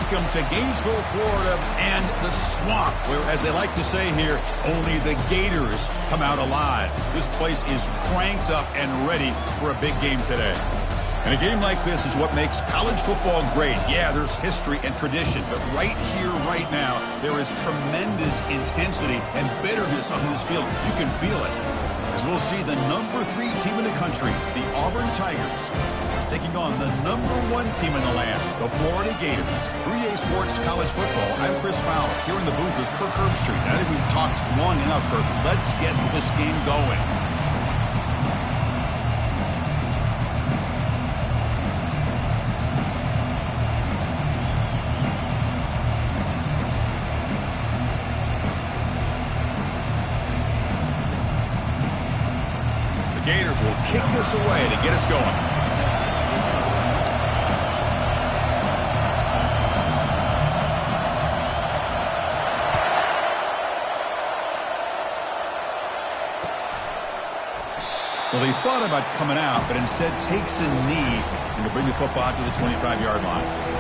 welcome to Gainesville, Florida, and the swamp, where, as they like to say here, only the Gators come out alive. This place is cranked up and ready for a big game today. And a game like this is what makes college football great. Yeah, there's history and tradition, but right here, right now, there is tremendous intensity and bitterness on this field. You can feel it. As we'll see the number 3 team in the country, the Auburn Tigers, taking on the number 1 team in the land, the Florida Gators. 3A Sports College Football. I'm Chris Fowler, here in the booth with Kirk Herbstreit. I think we've talked long enough, Kirk. Let's get this game going. Gators will kick this away to get us going. Well, he thought about coming out, but instead takes a knee and to bring the football out to the 25-yard line.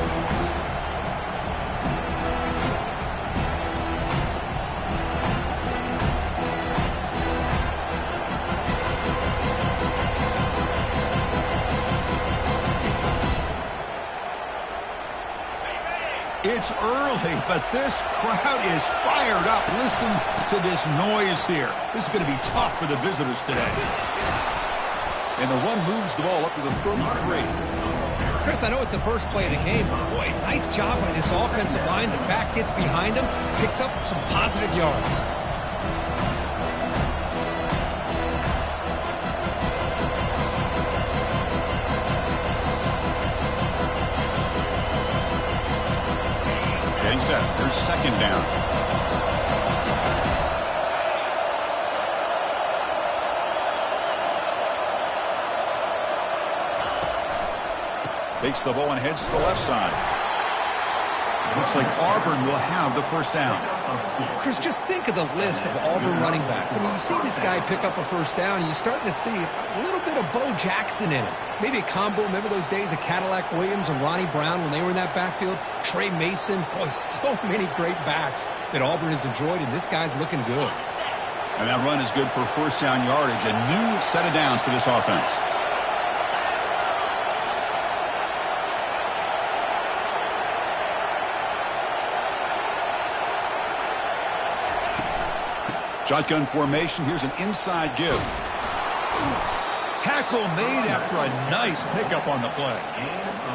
It's early, but this crowd is fired up. Listen to this noise here. This is going to be tough for the visitors today. And the run moves the ball up to the 33. Chris, I know it's the first play of the game, but boy, nice job by this offensive line. The back gets behind him, picks up some positive yards. Getting set. There's second down. Takes the ball and heads to the left side. Looks like Auburn will have the first down. Chris, just think of the list of Auburn running backs. I mean, you see this guy pick up a first down, and you're starting to see a little bit of Bo Jackson in him. Maybe a combo. Remember those days of Cadillac Williams and Ronnie Brown when they were in that backfield? Trey Mason. Boy, so many great backs that Auburn has enjoyed, and this guy's looking good. And that run is good for first down yardage. A new set of downs for this offense. Shotgun formation. Here's an inside give. Tackle made after a nice pickup on the play.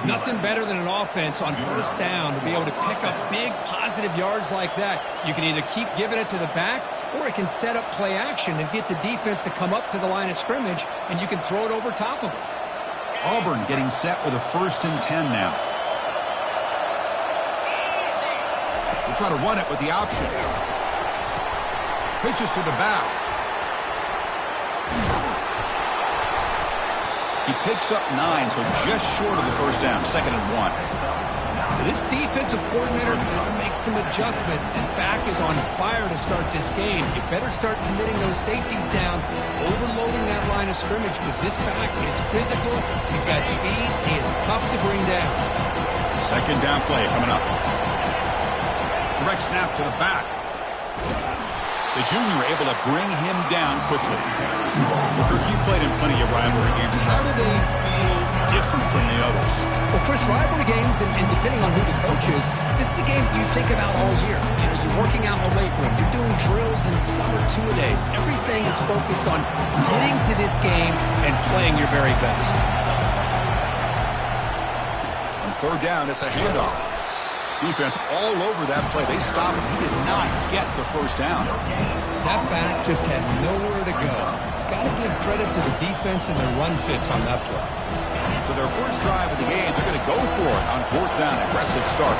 Nothing better than an offense on first down to be able to pick up big positive yards like that. You can either keep giving it to the back, or it can set up play action and get the defense to come up to the line of scrimmage, and you can throw it over top of it. Auburn getting set with a 1st and 10 now. We'll try to run it with the option. Pitches to the back. He picks up 9, so just short of the first down. 2nd and 1. This defensive coordinator better make some adjustments. This back is on fire to start this game. You better start committing those safeties down, overloading that line of scrimmage, because this back is physical. He's got speed. He is tough to bring down. 2nd down play coming up. Direct snap to the back. The junior able to bring him down quickly. Well, Kirk, you played in plenty of rivalry games. How do they feel different from the others? Well, Chris, rivalry games, and depending on who the coach is, this is a game you think about all year. You know, you're working out in the weight room. You're doing drills and summer two-a-days. Everything is focused on getting to this game and playing your very best. On 3rd down, it's a handoff. Defense all over that play. They stopped him. He did not get the first down. That back just had nowhere to go. Got to give credit to the defense and their run fits on that play. So their first drive of the game, they're going to go for it on 4th down. Aggressive start.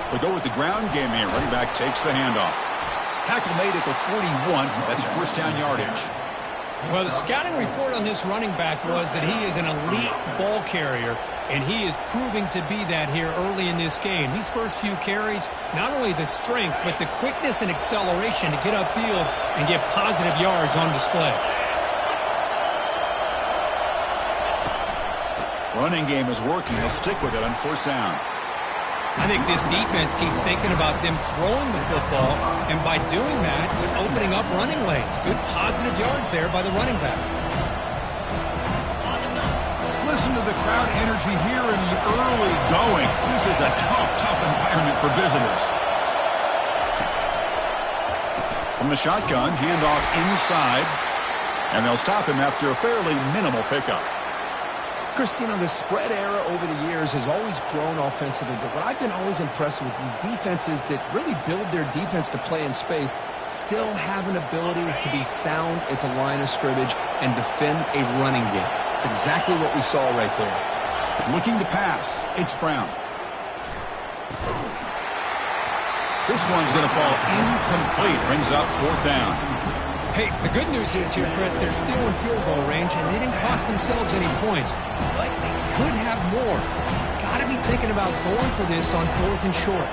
They go with the ground game here. Running back takes the handoff. Tackle made at the 41. That's first down yardage. Well, the scouting report on this running back was that he is an elite ball carrier, and he is proving to be that here early in this game. These first few carries, not only the strength, but the quickness and acceleration to get upfield and get positive yards on display. Running game is working. He'll stick with it on first down. I think this defense keeps thinking about them throwing the football, and by doing that, they're opening up running lanes. Good positive yards there by the running back. Listen to the crowd energy here in the early going. This is a tough environment for visitors. From the shotgun, handoff inside, and they'll stop him after a fairly minimal pickup. Chris, you know, the spread era over the years has always grown offensively, but what I've been always impressed with defenses that really build their defense to play in space still have an ability to be sound at the line of scrimmage and defend a running game. It's exactly what we saw right there. Looking to pass. It's Brown. This one's going to fall incomplete. Brings up fourth down. Hey, the good news is here, Chris, they're still in field goal range, and they didn't cost themselves any points. But they could have more. Got to be thinking about going for this on fourth and short.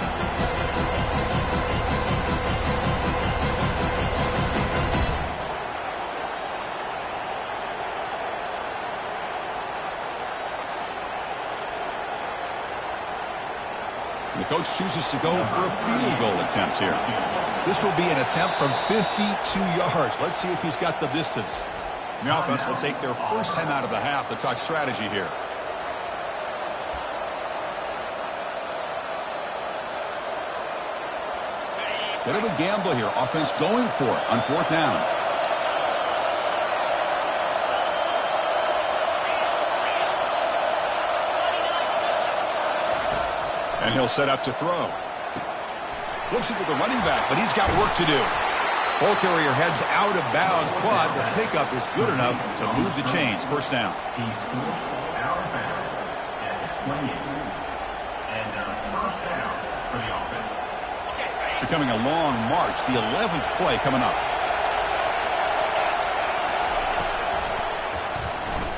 The coach chooses to go for a field goal attempt here. This will be an attempt from 52 yards. Let's see if he's got the distance. The offense will take their first time out of the half to talk strategy here. Bit of a gamble here. Offense going for it on fourth down. And he'll set up to throw. Flips it to the running back, but he's got work to do. Ball carrier heads out of bounds, but the pickup is good enough to move the chains. First down. He scores out of bounds at 28. And first down for the offense. Becoming a long march. The 11th play coming up.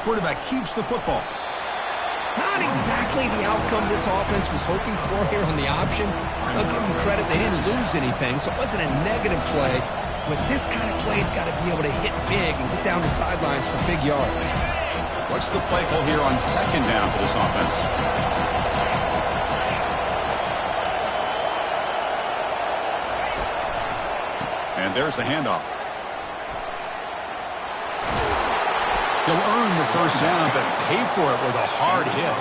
Quarterback keeps the football. Not exactly the outcome this offense was hoping for here on the option. I'll give them credit. They didn't lose anything, so it wasn't a negative play. But this kind of play's got to be able to hit big and get down the sidelines for big yards. What's the play call here on second down for this offense? And there's the handoff. He'll earn the first down, but pay for it with a hard hit.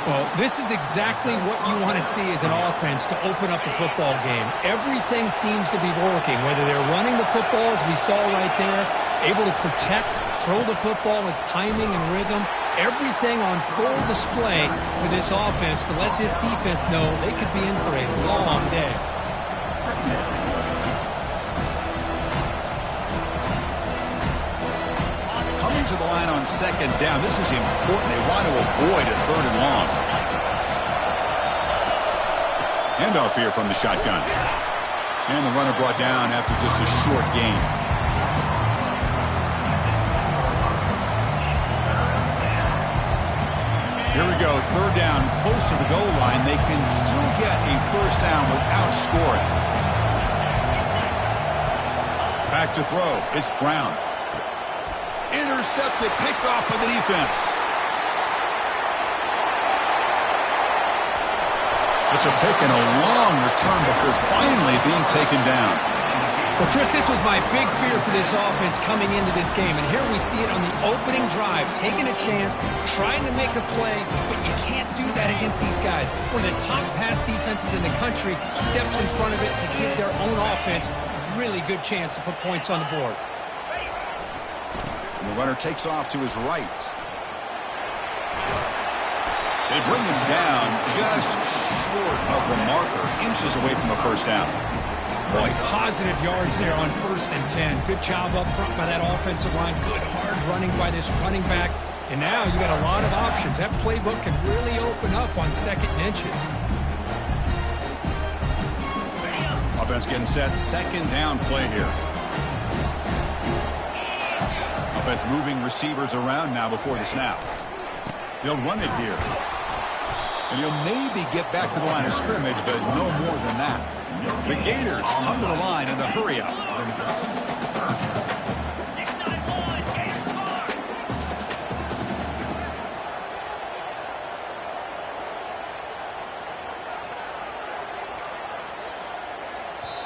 Well, this is exactly what you want to see as an offense to open up a football game. Everything seems to be working, whether they're running the football, as we saw right there, able to protect, throw the football with timing and rhythm. Everything on full display for this offense to let this defense know they could be in for a long day. To the line on second down. This is important. They want to avoid a third and long. Handoff here from the shotgun. And the runner brought down after just a short gain. Here we go. Third down, close to the goal line. They can still get a first down without scoring. Back to throw. It's Brown. Intercepted, picked off by the defense. It's a pick and a long return before finally being taken down. Well, Chris, this was my big fear for this offense coming into this game, and here we see it on the opening drive, taking a chance, trying to make a play, but you can't do that against these guys. One of the top pass defenses in the country steps in front of it to give their own offense a really good chance to put points on the board. The runner takes off to his right. They bring him down just short of the marker, inches away from a first down. Boy, positive yards there on 1st and 10. Good job up front by that offensive line. Good hard running by this running back. And now you got a lot of options. That playbook can really open up on 2nd and inches. Offense getting set. Second down play here. Offense moving receivers around now before the snap. They'll run it here. And he'll maybe get back to the line of scrimmage, but no more than that. The Gators come to the line in the hurry up.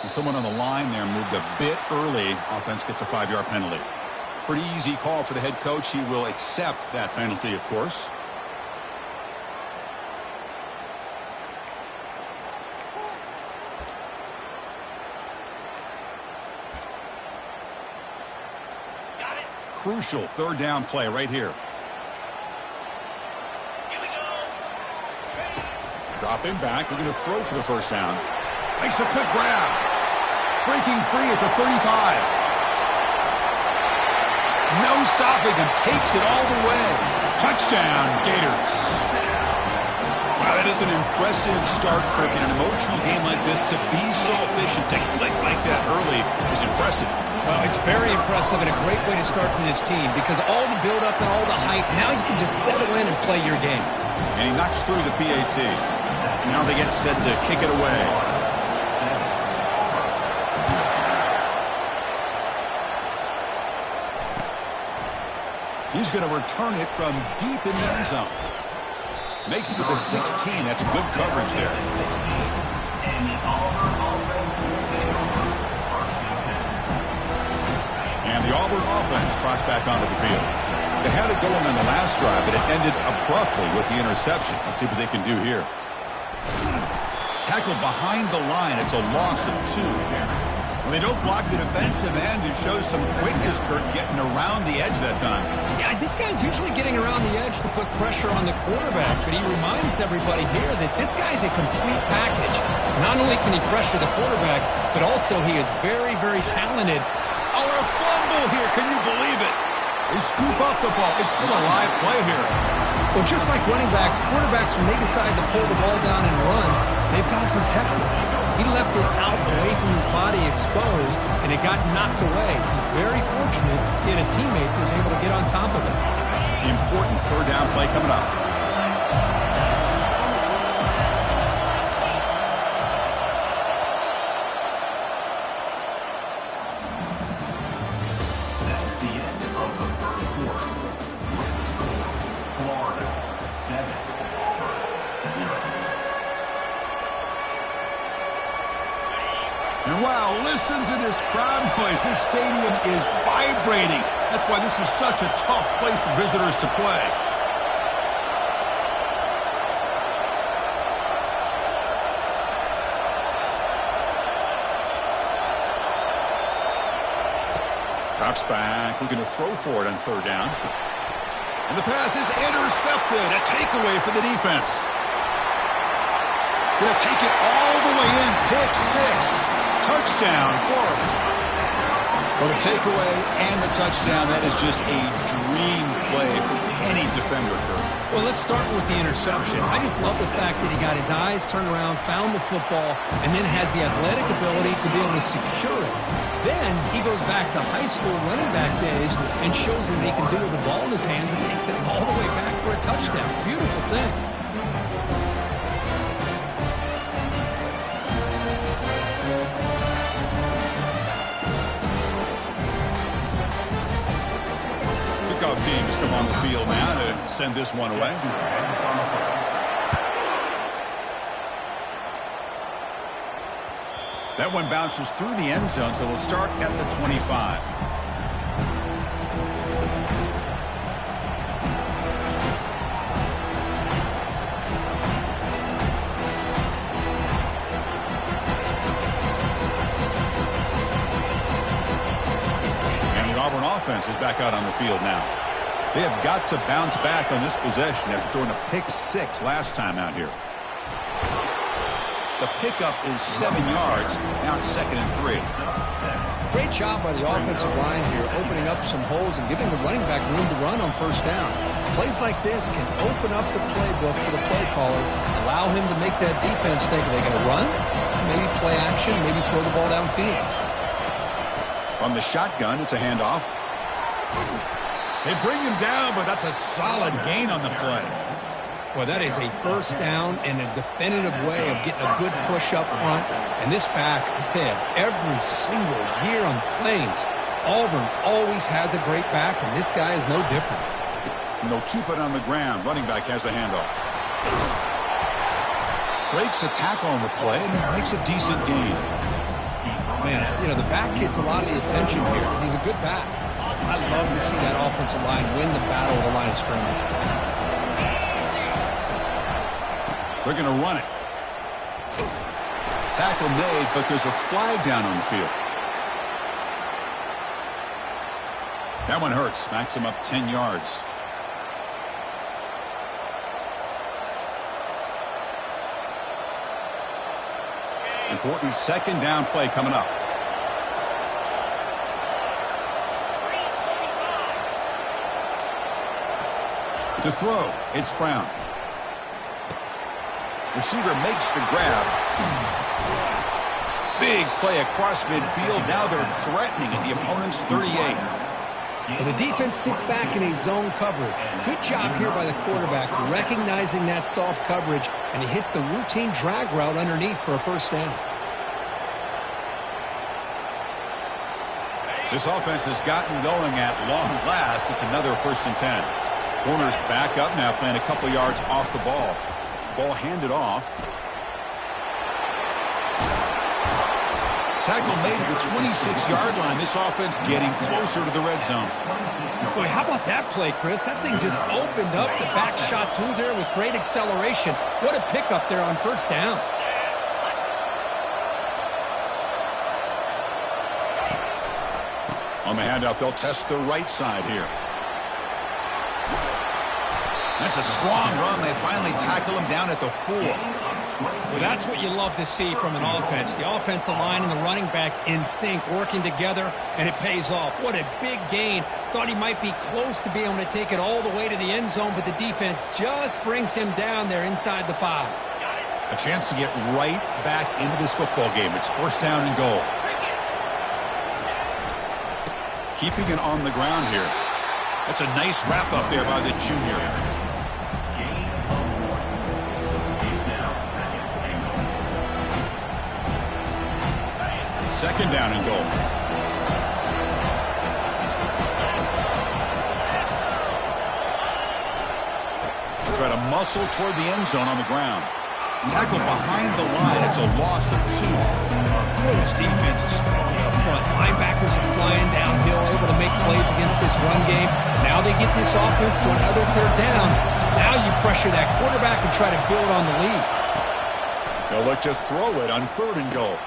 And someone on the line there moved a bit early. Offense gets a 5-yard penalty. Pretty easy call for the head coach. He will accept that penalty, of course. Crucial third down play right here. Dropping back, looking to throw for the first down. Makes a quick grab. Breaking free at the 35. No stopping him. Takes it all the way. Touchdown, Gators. Wow, that is an impressive start, Kirk. In an emotional game like this, to be so efficient, to click like that early is impressive. Well, it's very impressive and a great way to start for this team because all the build-up and all the hype, now you can just settle in and play your game. And he knocks through the PAT. Now they get set to kick it away. He's going to return it from deep in the end zone. Makes it to the 16. That's good coverage there. And the Auburn offense trots back onto the field. They had it going on the last drive, but it ended abruptly with the interception. Let's see what they can do here. Tackled behind the line. It's a loss of 2. When they don't block the defensive end, it shows some quickness, Kurt, getting around the edge that time. Yeah, this guy's usually getting around the edge to put pressure on the quarterback, but he reminds everybody here that this guy's a complete package. Not only can he pressure the quarterback, but also he is very, very talented. Oh, and a fumble here. Can you believe it? They scoop up the ball. It's still a live play here. Well, just like running backs, quarterbacks, when they decide to pull the ball down and run, they've got to protect it. He left it out away from his body exposed, and it got knocked away. He's very fortunate he had a teammate who was able to get on top of it. Important third down play coming up. That's the end of the first quarter. Florida 7, Auburn 0. And wow, listen to this crowd noise. This stadium is vibrating. That's why this is such a tough place for visitors to play. Drops back, looking to throw for it on third down. And the pass is intercepted. A takeaway for the defense. Going to take it all the way in. Pick 6. Touchdown, Florida. Well, the takeaway and the touchdown, that is just a dream play for any defender, Kurt. Well, let's start with the interception. I just love the fact that he got his eyes turned around, found the football, and then has the athletic ability to be able to secure it. Then he goes back to high school running back days and shows him what he can do with the ball in his hands and takes it all the way back for a touchdown. Beautiful thing. Teams come on the field now to send this one away. That one bounces through the end zone, so they'll start at the 25. And the Auburn offense is back out on the field now. They have got to bounce back on this possession after throwing a pick 6 last time out here. The pickup is 7 yards. Now it's 2nd and 3. Great job by the offensive line here, opening up some holes and giving the running back room to run on first down. Plays like this can open up the playbook for the play caller, allow him to make that defense think, are they going to run? Maybe play action, maybe throw the ball downfield. On the shotgun, it's a handoff. They bring him down, but that's a solid gain on the play. Well, that is a first down and a definitive way of getting a good push up front. And this back, I tell you, every single year on Plains, Auburn always has a great back, and this guy is no different. And they'll keep it on the ground. Running back has the handoff. Breaks a tackle on the play and makes a decent gain. Man, you know, the back gets a lot of the attention here. He's a good back. I love to see that offensive line win the battle of the line of scrimmage. They're going to run it. Tackle made, but there's a flag down on the field. That one hurts. Smacks him up 10 yards. Important second down play coming up. To throw, it's Brown. Receiver makes the grab. Big play across midfield. Now they're threatening at the opponent's 38. And the defense sits back in a zone coverage. Good job here by the quarterback recognizing that soft coverage, and he hits the routine drag route underneath for a first down. This offense has gotten going at long last. It's another 1st and 10. Corners back up now, playing a couple yards off the ball. Ball handed off. Tackle made at the 26-yard line. This offense getting closer to the red zone. Boy, how about that play, Chris? That thing just opened up the back shot through there with great acceleration. What a pickup there on first down. On the handoff, they'll test the right side here. That's a strong run. They finally tackle him down at the 4. Well, that's what you love to see from an offense. The offensive line and the running back in sync, working together, and it pays off. What a big gain. Thought he might be close to being able to take it all the way to the end zone, but the defense just brings him down there inside the 5. A chance to get right back into this football game. It's 1st down and goal. Keeping it on the ground here. That's a nice wrap up there by the junior. Second down and goal. Try to muscle toward the end zone on the ground. Tackle behind the line. It's a loss of 2. This defense is strong up front. Linebackers are flying downhill, able to make plays against this run game. Now they get this offense to another 3rd down. Now you pressure that quarterback and try to build on the lead. They'll look to throw it on 3rd and goal.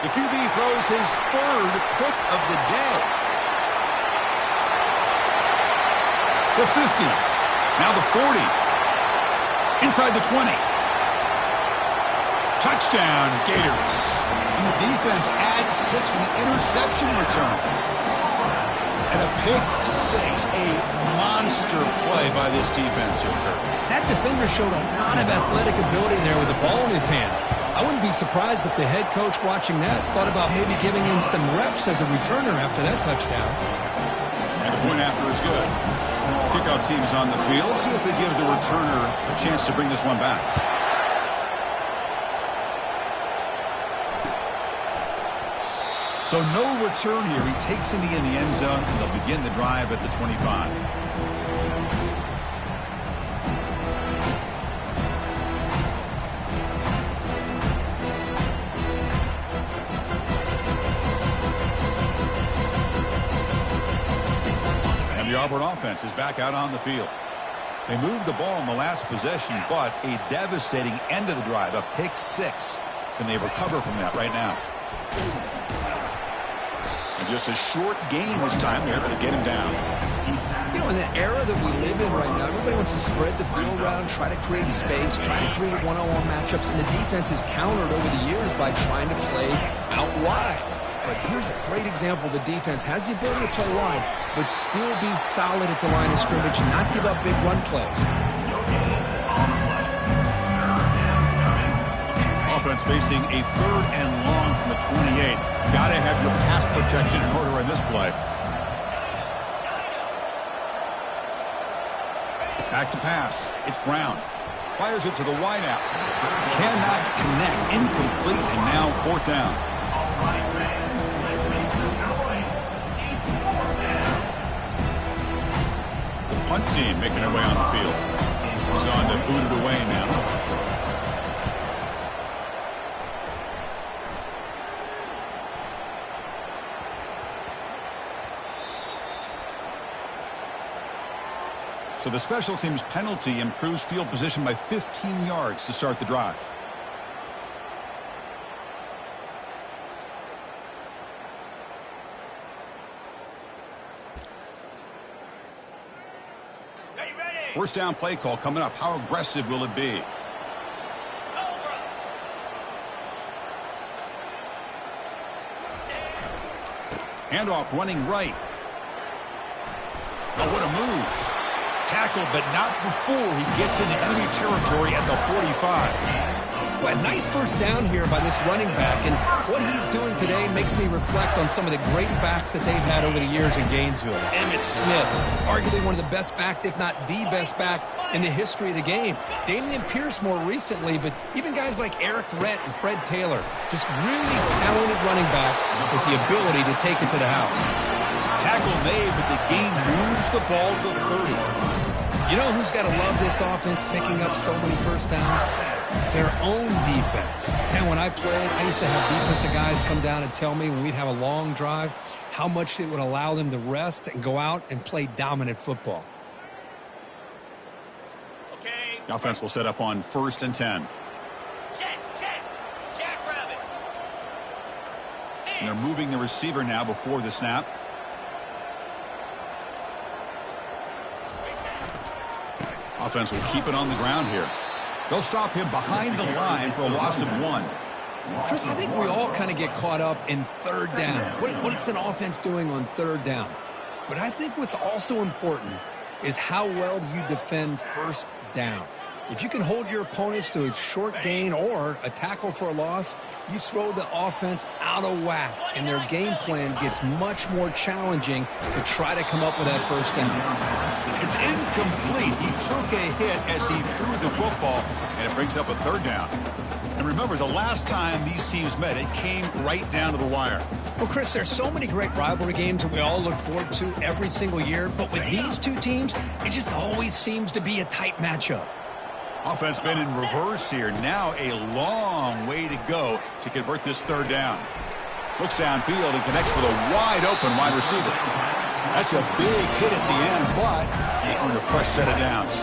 The QB throws his 3rd pick of the day. The 50. Now the 40. Inside the 20. Touchdown, Gators. And the defense adds 6 with the interception return. And a pick 6, a monster play by this defense here, Kurt. That defender showed a lot of athletic ability there with the ball in his hands. I wouldn't be surprised if the head coach watching that thought about maybe giving him some reps as a returner after that touchdown. And the point after is good. Kickoff team is on the field. See if they give the returner a chance to bring this one back. So no return here. He takes it in the end zone, and they'll begin the drive at the 25. And the Auburn offense is back out on the field. They moved the ball in the last possession, but a devastating end of the drive, a pick 6. Can they recover from that right now? And just a short gain this time. They're able to get him down. You know, in the era that we live in right now, everybody wants to spread the field around, try to create space, try to create one-on-one matchups, and the defense has countered over the years by trying to play out wide. But here's a great example. The defense has the ability to play wide, but still be solid at the line of scrimmage and not give up big run plays. Offense facing a 3rd and long from the 28. Got to have your pass protection in order in this play. Back to pass. It's Brown. Fires it to the wideout. Cannot connect. Incomplete, and now 4th down. The punt team making their way on the field. He's on to boot it away now. So the special teams penalty improves field position by 15 yards to start the drive. First down play call coming up. How aggressive will it be? Handoff running right. Oh, what a move. Tackled, but not before he gets into enemy territory at the 45. Well, a nice first down here by this running back, and what he's doing today makes me reflect on some of the great backs that they've had over the years in Gainesville. Emmitt Smith, arguably one of the best backs, if not the best back in the history of the game. Damian Pierce more recently, but even guys like Eric Rhett and Fred Taylor, just really talented running backs with the ability to take it to the house. Tackle made, but the gain moves the ball to 30. You know who's got to love this offense picking up so many first downs? Their own defense. And when I played, I used to have defensive guys come down and tell me when we'd have a long drive how much it would allow them to rest and go out and play dominant football. Okay. The offense will set up on 1st and 10. Jackrabbit. And they're moving the receiver now before the snap. Offense will keep it on the ground here. They'll stop him behind the line for a loss of 1. Chris, I think we all kind of get caught up in third down. What's an offense doing on third down? But I think what's also important is how well you defend first down. If you can hold your opponents to a short gain or a tackle for a loss, you throw the offense out of whack, and their game plan gets much more challenging to try to come up with that first down. It's incomplete. He took a hit as he threw the football, and it brings up a 3rd down. And remember, the last time these teams met, it came right down to the wire. Well, Chris, there's so many great rivalry games that we all look forward to every single year, but with these two teams, it just always seems to be a tight matchup. Offense been in reverse here. Now a long way to go to convert this 3rd down. Looks downfield and connects with a wide-open wide receiver. That's a big hit at the end, but they earn a fresh set of downs.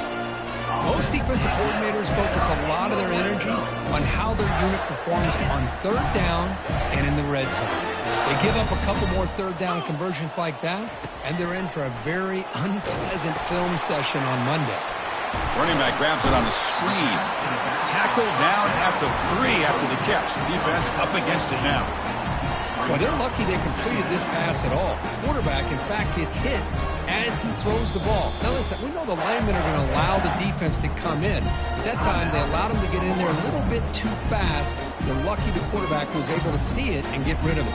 Most defensive coordinators focus a lot of their energy on how their unit performs on 3rd down and in the red zone. They give up a couple more 3rd down conversions like that, and they're in for a very unpleasant film session on Monday. Running back grabs it on a screen. Tackle down at the 3 after the catch. Defense up against it now. Well, they're lucky they completed this pass at all. Quarterback, in fact, gets hit as he throws the ball. Now, listen, we know the linemen are going to allow the defense to come in. At that time, they allowed him to get in there a little bit too fast. They're lucky the quarterback was able to see it and get rid of it.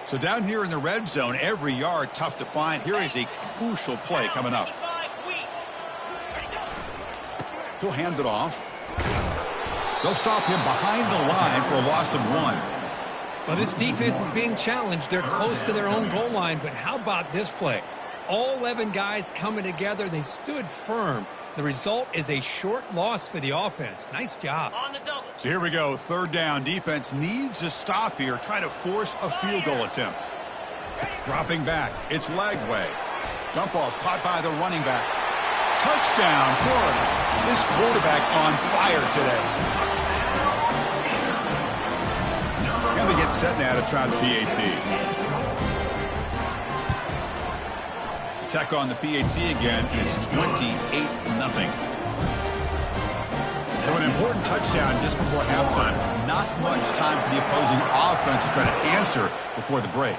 So down here in the red zone, every yard tough to find. Here is a crucial play coming up. He'll hand it off. They'll stop him behind the line for a loss of 1. Well, this defense is being challenged. They're close to their own goal line, but how about this play? All 11 guys coming together. They stood firm. The result is a short loss for the offense. Nice job. So here we go. 3rd down. Defense needs a stop here. Try to force a field goal attempt. Dropping back. It's leg way. Dump off caught by the running back. Touchdown, Florida. This quarterback on fire today. And they get set now to try the PAT. Attack on the PAT again, and it's 28-0. So an important touchdown just before halftime. Not much time for the opposing offense to try to answer before the break.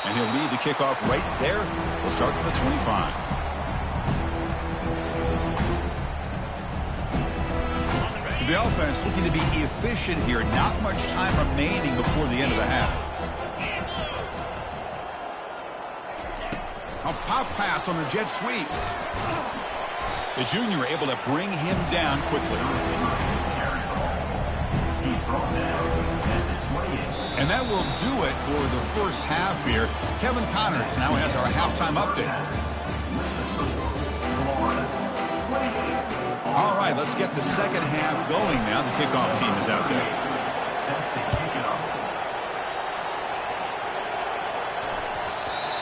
And he'll lead the kickoff right there. We'll start with the 25. So the offense looking to be efficient here. Not much time remaining before the end of the half. A pop pass on the jet sweep. The junior able to bring him down quickly. And that will do it for the first half here. Kevin Connors now has our halftime update. All right, let's get the second half going now. The kickoff team is out there.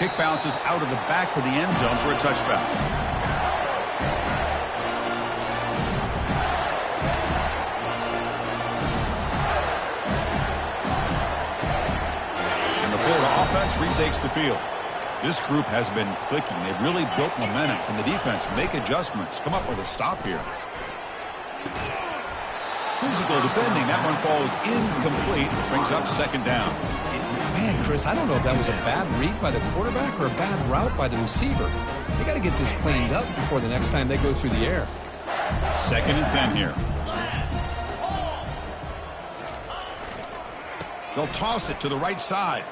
Kick bounces out of the back of the end zone for a touchback. And the Florida offense retakes the field. This group has been clicking. They've really built momentum. Can the defense make adjustments? Come up with a stop here. Physical defending. That one falls incomplete. Brings up second down. Man, Chris, I don't know if that was a bad read by the quarterback or a bad route by the receiver. They got to get this cleaned up before the next time they go through the air. 2nd and 10 here. They'll toss it to the right side.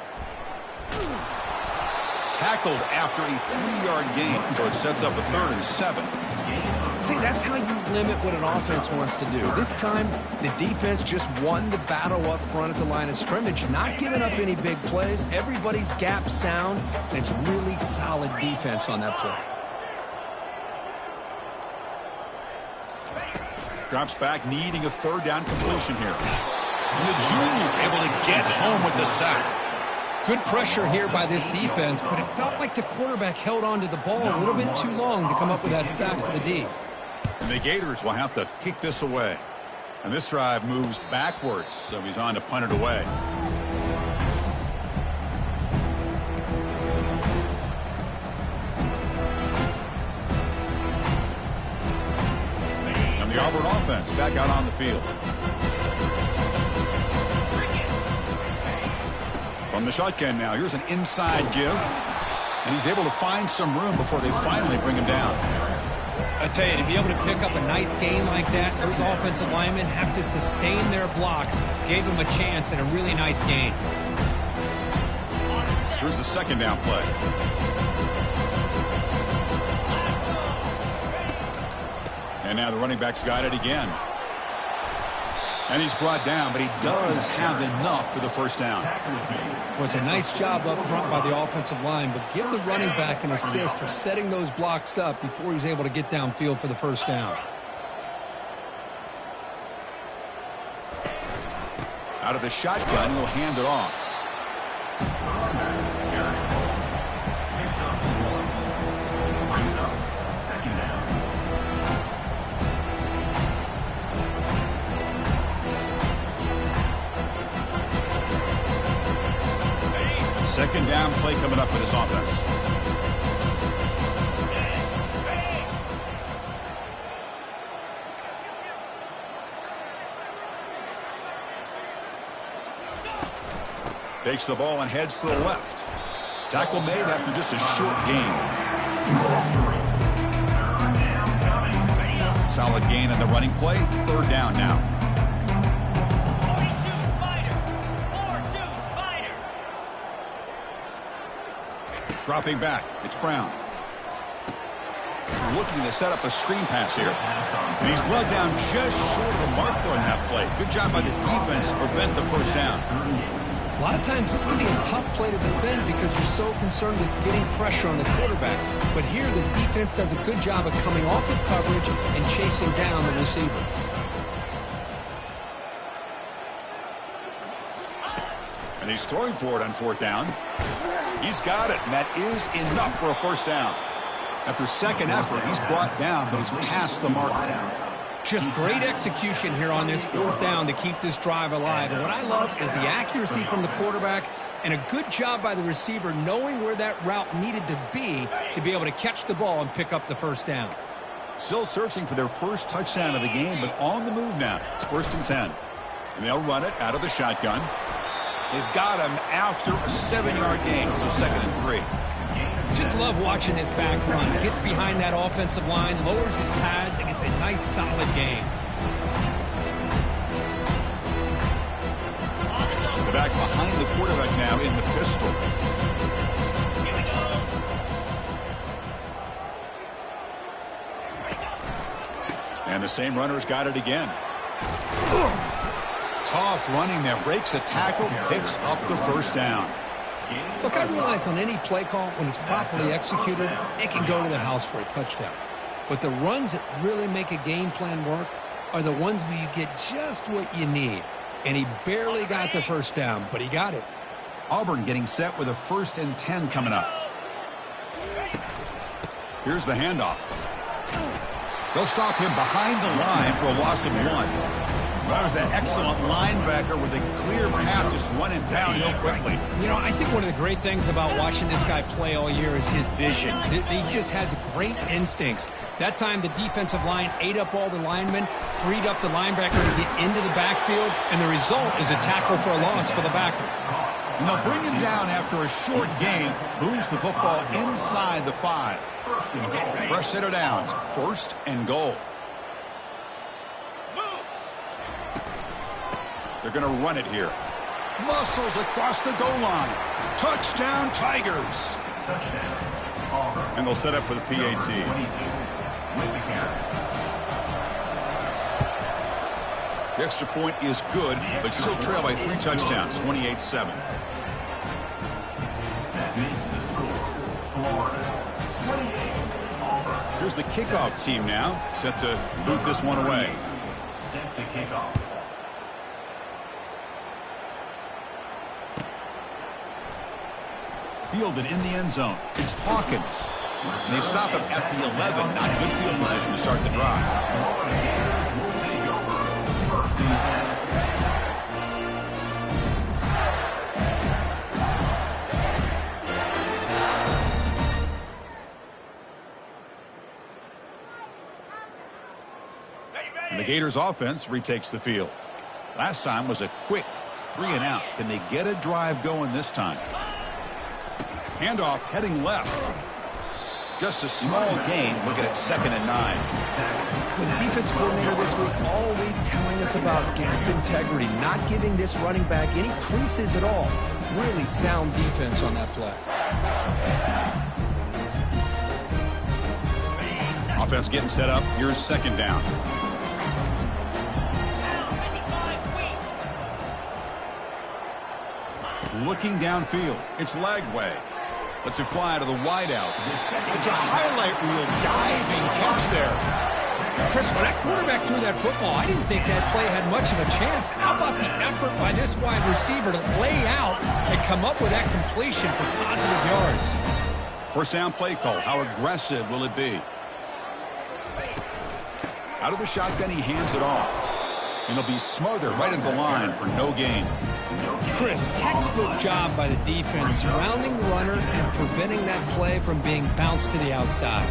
Tackled after a 3-yard gain, so it sets up a 3rd and 7. See, that's how you limit what an offense wants to do. This time, the defense just won the battle up front at the line of scrimmage, not giving up any big plays. Everybody's gap sound, and it's really solid defense on that play. Drops back, needing a 3rd down completion here. And the junior able to get home with the sack. Good pressure here by this defense, but it felt like the quarterback held on to the ball a little bit too long to come up with that sack for the D. And the Gators will have to kick this away. And this drive moves backwards, so he's on to punt it away. And the Auburn offense back out on the field. From the shotgun now, here's an inside give. And he's able to find some room before they finally bring him down. I tell you, to be able to pick up a nice gain like that, those offensive linemen have to sustain their blocks. Gave him a chance and a really nice gain. Here's the 2nd down play. And now the running back's got it again. And he's brought down, but he does have enough for the 1st down. It was a nice job up front by the offensive line, but give the running back an assist for setting those blocks up before he's able to get downfield for the 1st down. Out of the shotgun, he'll hand it off. Second down play coming up for this offense. Takes the ball and heads to the left. Tackle made after just a short gain. Solid gain in the running play. 3rd down now. Dropping back, it's Brown. Looking to set up a screen pass here. And he's brought down just short of the marker on that play. Good job by the defense to prevent the 1st down. A lot of times this can be a tough play to defend because you're so concerned with getting pressure on the quarterback. But here the defense does a good job of coming off of coverage and chasing down the receiver. And he's throwing for it on 4th down. He's got it, and that is enough for a 1st down. After 2nd effort, he's brought down, but he's past the marker. Just great execution here on this 4th down to keep this drive alive. And what I love is the accuracy from the quarterback and a good job by the receiver knowing where that route needed to be able to catch the ball and pick up the 1st down. Still searching for their first touchdown of the game, but on the move now. It's 1st and 10. And they'll run it out of the shotgun. They've got him after a 7-yard gain, so 2nd and 3. Just love watching this back run. Gets behind that offensive line, lowers his pads, and gets a nice, solid gain. The back behind the quarterback now in the pistol. And the same runner's got it again. Tough running there. Breaks a tackle, picks up the 1st down. Look, I realize on any play call, when it's properly executed, it can go to the house for a touchdown. But the runs that really make a game plan work are the ones where you get just what you need. And he barely got the 1st down, but he got it. Auburn getting set with a 1st and 10 coming up. Here's the handoff. They'll stop him behind the line for a loss of 1. That was that excellent linebacker with a clear path just running downhill quickly. You know, I think one of the great things about watching this guy play all year is his vision. He just has great instincts. That time, the defensive line ate up all the linemen, freed up the linebacker to get into the backfield, and the result is a tackle for a loss for the backer. And they'll bring him down after a short gain, moves the football inside the 5. Fresh set of downs, 1st and goal. They're going to run it here. Muscles across the goal line. Touchdown, Tigers. And they'll set up for the PAT. The extra point is good, but still trail by 3 touchdowns, 28-7. That makes the score Florida 28, Auburn. Here's the kickoff team now, set to boot this one away. Set to kick off. Fielded in the end zone. It's Hawkins. And they stop him at the 11. Not good field position to start the drive. And the Gators offense retakes the field. Last time was a quick 3-and-out. Can they get a drive going this time? Handoff heading left. Just a small gain. Looking at 2nd and 9. With the defense coordinator this week already telling us about gap integrity, not giving this running back any creases at all. Really sound defense on that play. Offense getting set up. Here's 2nd down. Looking downfield. It's Lagway. Lets it fly to the wideout. It's a highlight reel diving catch there. Chris, when that quarterback threw that football, I didn't think that play had much of a chance. How about the effort by this wide receiver to lay out and come up with that completion for positive yards? 1st down play call. How aggressive will it be? Out of the shotgun, he hands it off. And he'll be smothered right at the line for no gain. Chris, textbook job by the defense surrounding the runner and preventing that play from being bounced to the outside.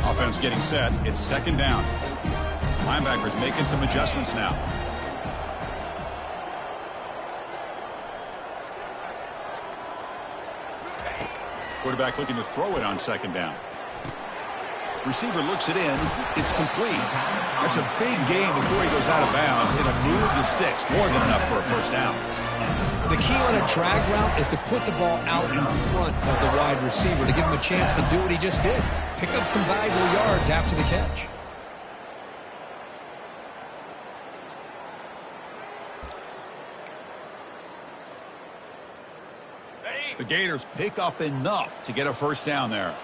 Offense getting set. It's 2nd down. Linebackers making some adjustments now. Quarterback looking to throw it on 2nd down. Receiver looks it in. It's complete. That's a big gain before he goes out of bounds. It'll move the sticks. More than enough for a 1st down. The key on a drag route is to put the ball out in front of the wide receiver to give him a chance to do what he just did. Pick up some valuable yards after the catch. The Gators pick up enough to get a 1st down there.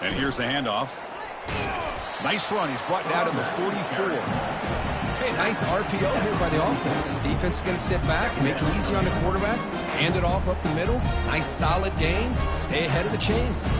And here's the handoff. Nice run. He's brought down to the 44. Hey, nice RPO here by the offense. Defense is going to sit back, make it easy on the quarterback, hand it off up the middle. Nice solid gain. Stay ahead of the chains.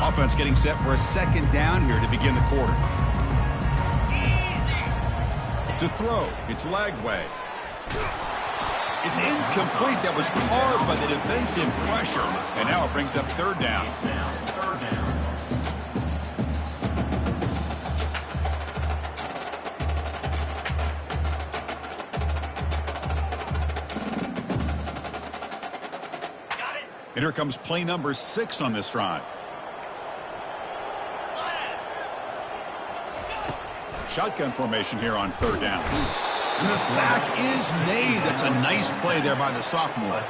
Offense getting set for a 2nd down here to begin the quarter. To throw, it's Lagway. It's incomplete. That was caused by the defensive pressure. And now it brings up 3rd down. And here comes play number 6 on this drive. Shotgun formation here on 3rd down. And the sack is made. That's a nice play there by the sophomore.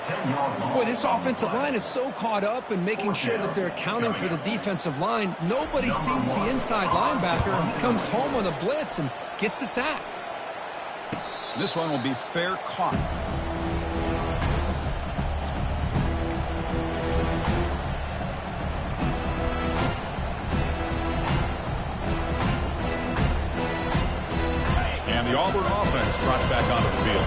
Boy, this offensive line is so caught up in making sure that they're accounting for the defensive line. Nobody sees the inside linebacker. He comes home on the blitz and gets the sack. This one will be fair caught. And the Auburn offense trots back onto the field.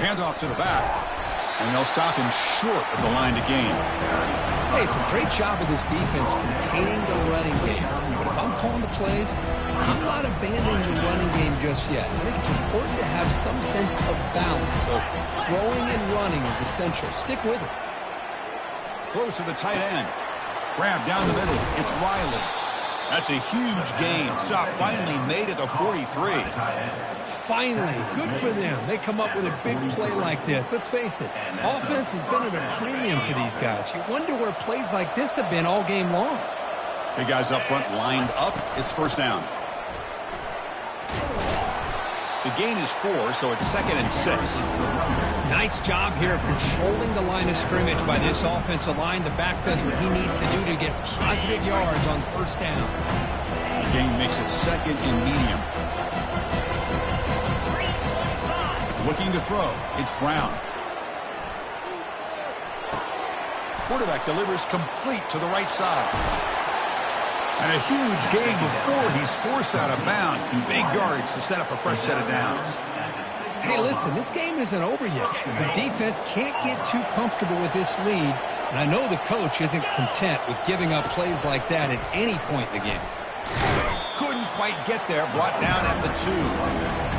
Handoff to the back. And they'll stop him short of the line to gain. Hey, it's a great job of this defense containing the running game. But if I'm calling the plays, I'm not abandoning the running game just yet. I think it's important to have some sense of balance. So throwing and running is essential. Stick with it. Close to the tight end. Grab down the middle. It's Riley. That's a huge gain. Stop finally made at the 43. Finally, good for them. They come up with a big play like this. Let's face it, offense has been at a premium for these guys. You wonder where plays like this have been all game long. Big guys up front lined up. It's first down. The gain is 4, so it's 2nd and 6. Nice job here of controlling the line of scrimmage by this offensive line. The back does what he needs to do to get positive yards on first down. The gain makes it 2nd and medium. Looking to throw. It's Brown. Quarterback delivers complete to the right side. And a huge gain before he's forced out of bounds. Big yardage to set up a fresh set of downs. Hey, listen, this game isn't over yet. The defense can't get too comfortable with this lead. And I know the coach isn't content with giving up plays like that at any point in the game. Couldn't quite get there. Brought down at the 2.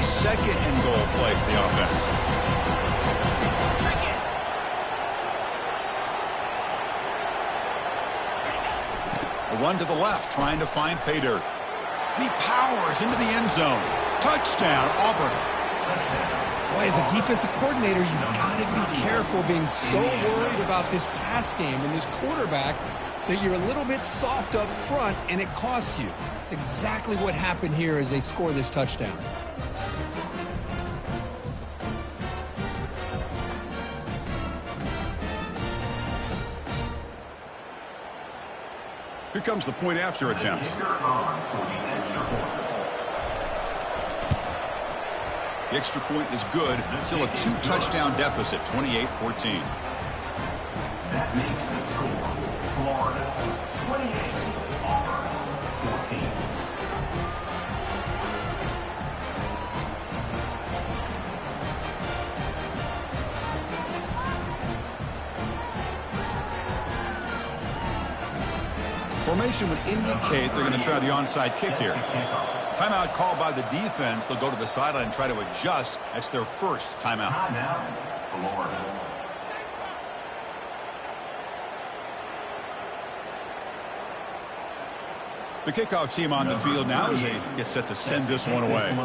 Second and goal play for the offense. A run to the left, trying to find pay dirt. And he powers into the end zone. Touchdown, Auburn. Boy, as a defensive coordinator, you've got to be careful being so worried about this pass game and this quarterback that you're a little bit soft up front, and it costs you. It's exactly what happened here as they score this touchdown. Here comes the point after attempt. The extra point is good. Still a 2-touchdown deficit, 28-14. That makes the score Florida 28, Auburn 14. Formation would indicate they're going to try the onside kick here. Timeout called by the defense. They'll go to the sideline and try to adjust. That's their first timeout. Timeout, Florida. The kickoff team on the field now as they get set to send this one away.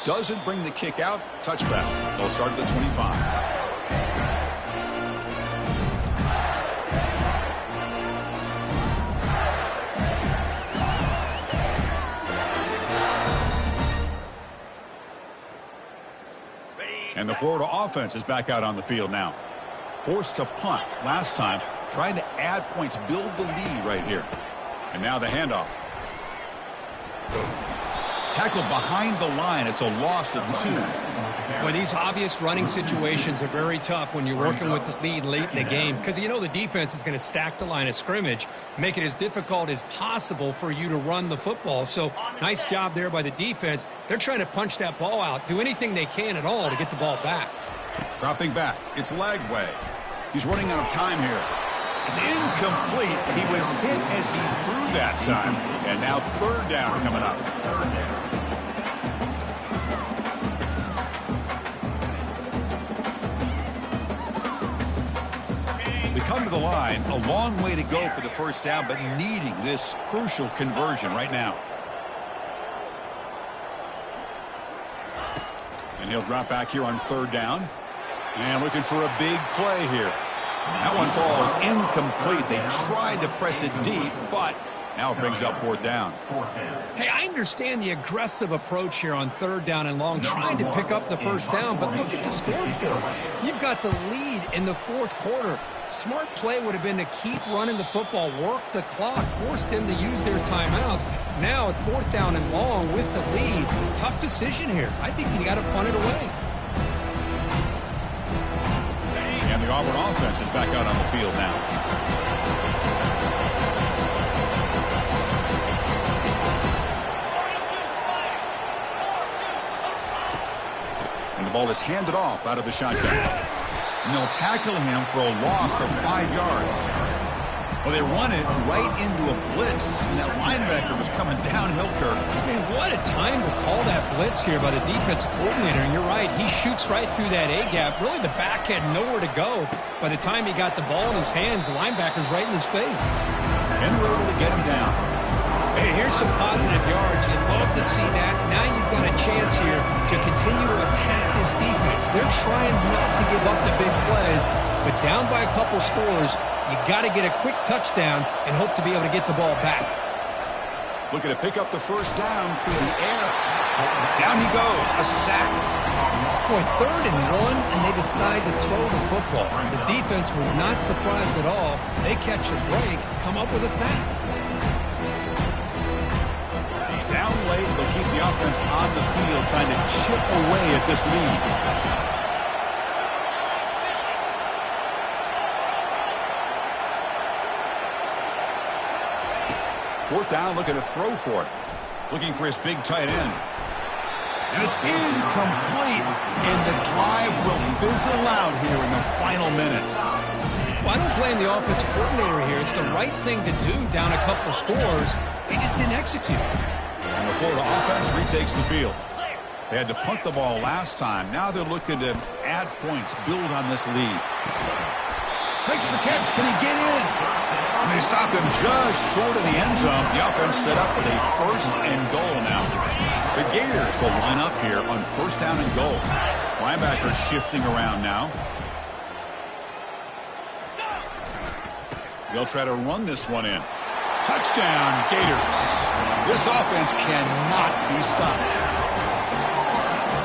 Doesn't bring the kick out. Touchback. They'll start at the 25. And the Florida offense is back out on the field now. Forced to punt last time. Trying to add points, build the lead right here. And now the handoff. Tackled behind the line. It's a loss of 2. Well, these obvious running situations are very tough when you're working with the lead late in the game because you know the defense is going to stack the line of scrimmage, make it as difficult as possible for you to run the football. So nice job there by the defense. They're trying to punch that ball out, do anything they can at all to get the ball back. Dropping back. It's Lagway. He's running out of time here. It's incomplete. He was hit as he threw that time. And now third down coming up. They come to the line, a long way to go for the first down, but needing this crucial conversion right now. And he'll drop back here on third down. And looking for a big play here. That one falls incomplete. They tried to press it deep, but now it brings up fourth down. Hey, I understand the aggressive approach here on third down and long, trying to pick up the first down, but look at the scoreboard. You've got the lead in the fourth quarter. Smart play would have been to keep running the football, work the clock, force them to use their timeouts. Now at fourth down and long with the lead, tough decision here. I think you got to punt it away. And the Auburn offense is back out on the field now. And the ball is handed off out of the shotgun. And they'll tackle him for a loss of 5 yards. Well, they run it right into a blitz, and that linebacker was coming downhill, Kirk. Man, what a time to call that blitz here by the defensive coordinator. And you're right, he shoots right through that A-gap. Really, the back had nowhere to go. By the time he got the ball in his hands, the linebacker's right in his face. And we're able to get him down. Hey, here's some positive yards. You'd love to see that. Now you've got a chance here to continue to attack this defense. They're trying not to give up the big plays, but down by a couple scores, you got to get a quick touchdown and hope to be able to get the ball back. Looking to pick up the first down through the air. Down he goes, a sack. Boy, 3rd and 1, and they decide to throw the football. The defense was not surprised at all. They catch a break, come up with a sack. Down late, they'll keep the offense on the field trying to chip away at this lead. Fourth down, looking to throw for it. Looking for his big tight end. And it's incomplete. And the drive will fizzle out here in the final minutes. Well, I don't blame the offensive coordinator here. It's the right thing to do down a couple scores. They just didn't execute. And the Florida offense retakes the field. They had to punt the ball last time. Now they're looking to add points, build on this lead. Makes the catch. Can he get in? And they stop him just short of the end zone. The offense set up with a 1st and goal now. The Gators will line up here on 1st down and goal. Linebacker shifting around now. They'll try to run this one in. Touchdown, Gators. This offense cannot be stopped.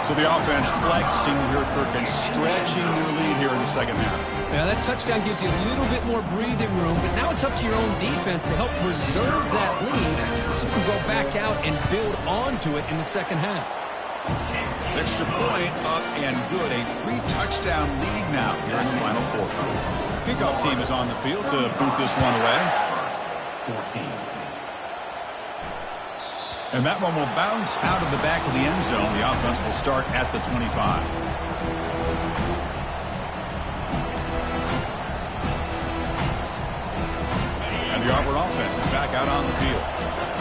So the offense flexing here, Kirk, and stretching their lead here in the second half. Now, that touchdown gives you a little bit more breathing room, but now it's up to your own defense to help preserve that lead so you can go back out and build onto it in the second half. Extra point up and good. A 3-touchdown lead now here in the final quarter. Kickoff team is on the field to boot this one away. 14. And that one will bounce out of the back of the end zone. The offense will start at the 25. And the Auburn offense is back out on the field.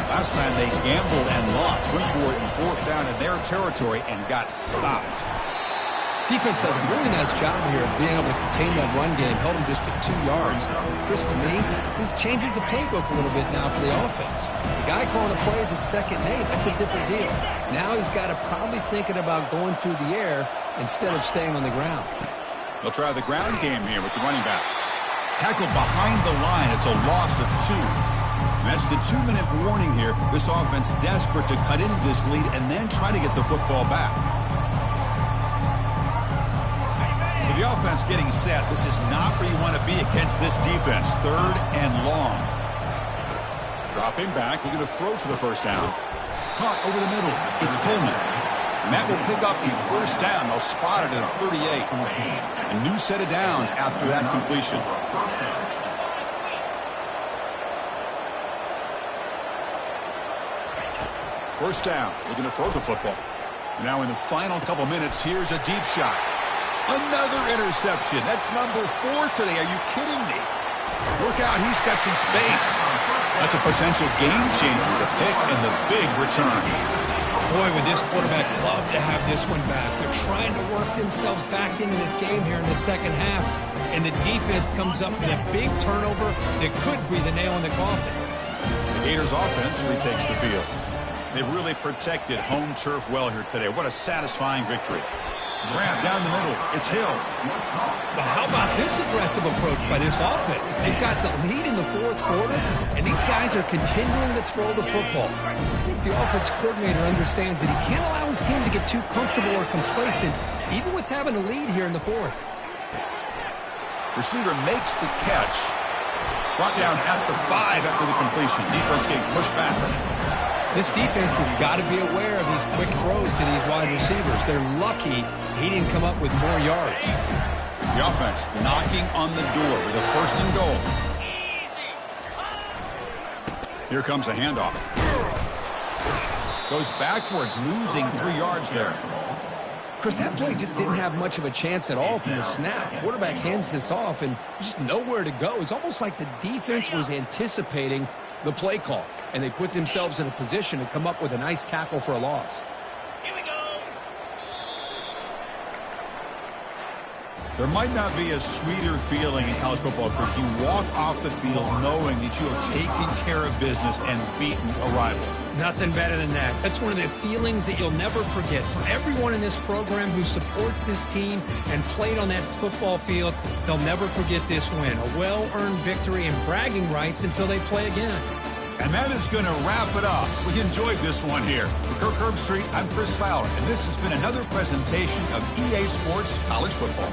Last time they gambled and lost. Went for it in 4th down in their territory and got stopped. Defense does a really nice job here of being able to contain that run game. Held them just at 2 yards. Chris, to me, this changes the playbook a little bit now for the offense. The guy calling the plays at 2nd and 8, that's a different deal. Now he's got to probably thinking about going through the air instead of staying on the ground. They'll try the ground game here with the running back. Tackled behind the line. It's a loss of 2. And that's the 2-minute warning here. This offense desperate to cut into this lead and then try to get the football back. So the offense getting set. This is not where you want to be against this defense. 3rd and long. Dropping back. Looking to throw for the first down. Caught over the middle. It's Coleman. And that will pick up the first down. They'll spot it at 38. A new set of downs after that completion. First down. Looking to throw the football. And now in the final couple minutes, here's a deep shot. Another interception. That's number 4 today. Are you kidding me? Look out, he's got some space. That's a potential game changer, the pick and the big return. Boy, would this quarterback love to have this one back. They're trying to work themselves back into this game here in the second half, and the defense comes up with a big turnover that could be the nail in the coffin. Gators offense retakes the field. They've really protected home turf well here today. What a satisfying victory. Grab down the middle. It's Hill. Well, how about this aggressive approach by this offense? They've got the lead in the fourth quarter, and these guys are continuing to throw the football. I think the offense coordinator understands that he can't allow his team to get too comfortable or complacent, even with having a lead here in the fourth. Receiver makes the catch. Brought down at the 5 after the completion. Defense getting pushed back. This defense has got to be aware of these quick throws to these wide receivers. They're lucky he didn't come up with more yards. The offense knocking on the door with a 1st and goal. Here comes a handoff. Goes backwards, losing 3 yards there. Chris, that play just didn't have much of a chance at all from the snap. Quarterback hands this off and just nowhere to go. It's almost like the defense was anticipating the play call, and they put themselves in a position to come up with a nice tackle for a loss. Here we go. There might not be a sweeter feeling in college football, Chris. You walk off the field knowing that you have taken care of business and beaten a rival. Nothing better than that. That's one of the feelings that you'll never forget. For everyone in this program who supports this team and played on that football field, they'll never forget this win. A well-earned victory and bragging rights until they play again. And that is going to wrap it up. We enjoyed this one here. For Kirk Herbstreit, I'm Chris Fowler, and this has been another presentation of EA Sports College Football.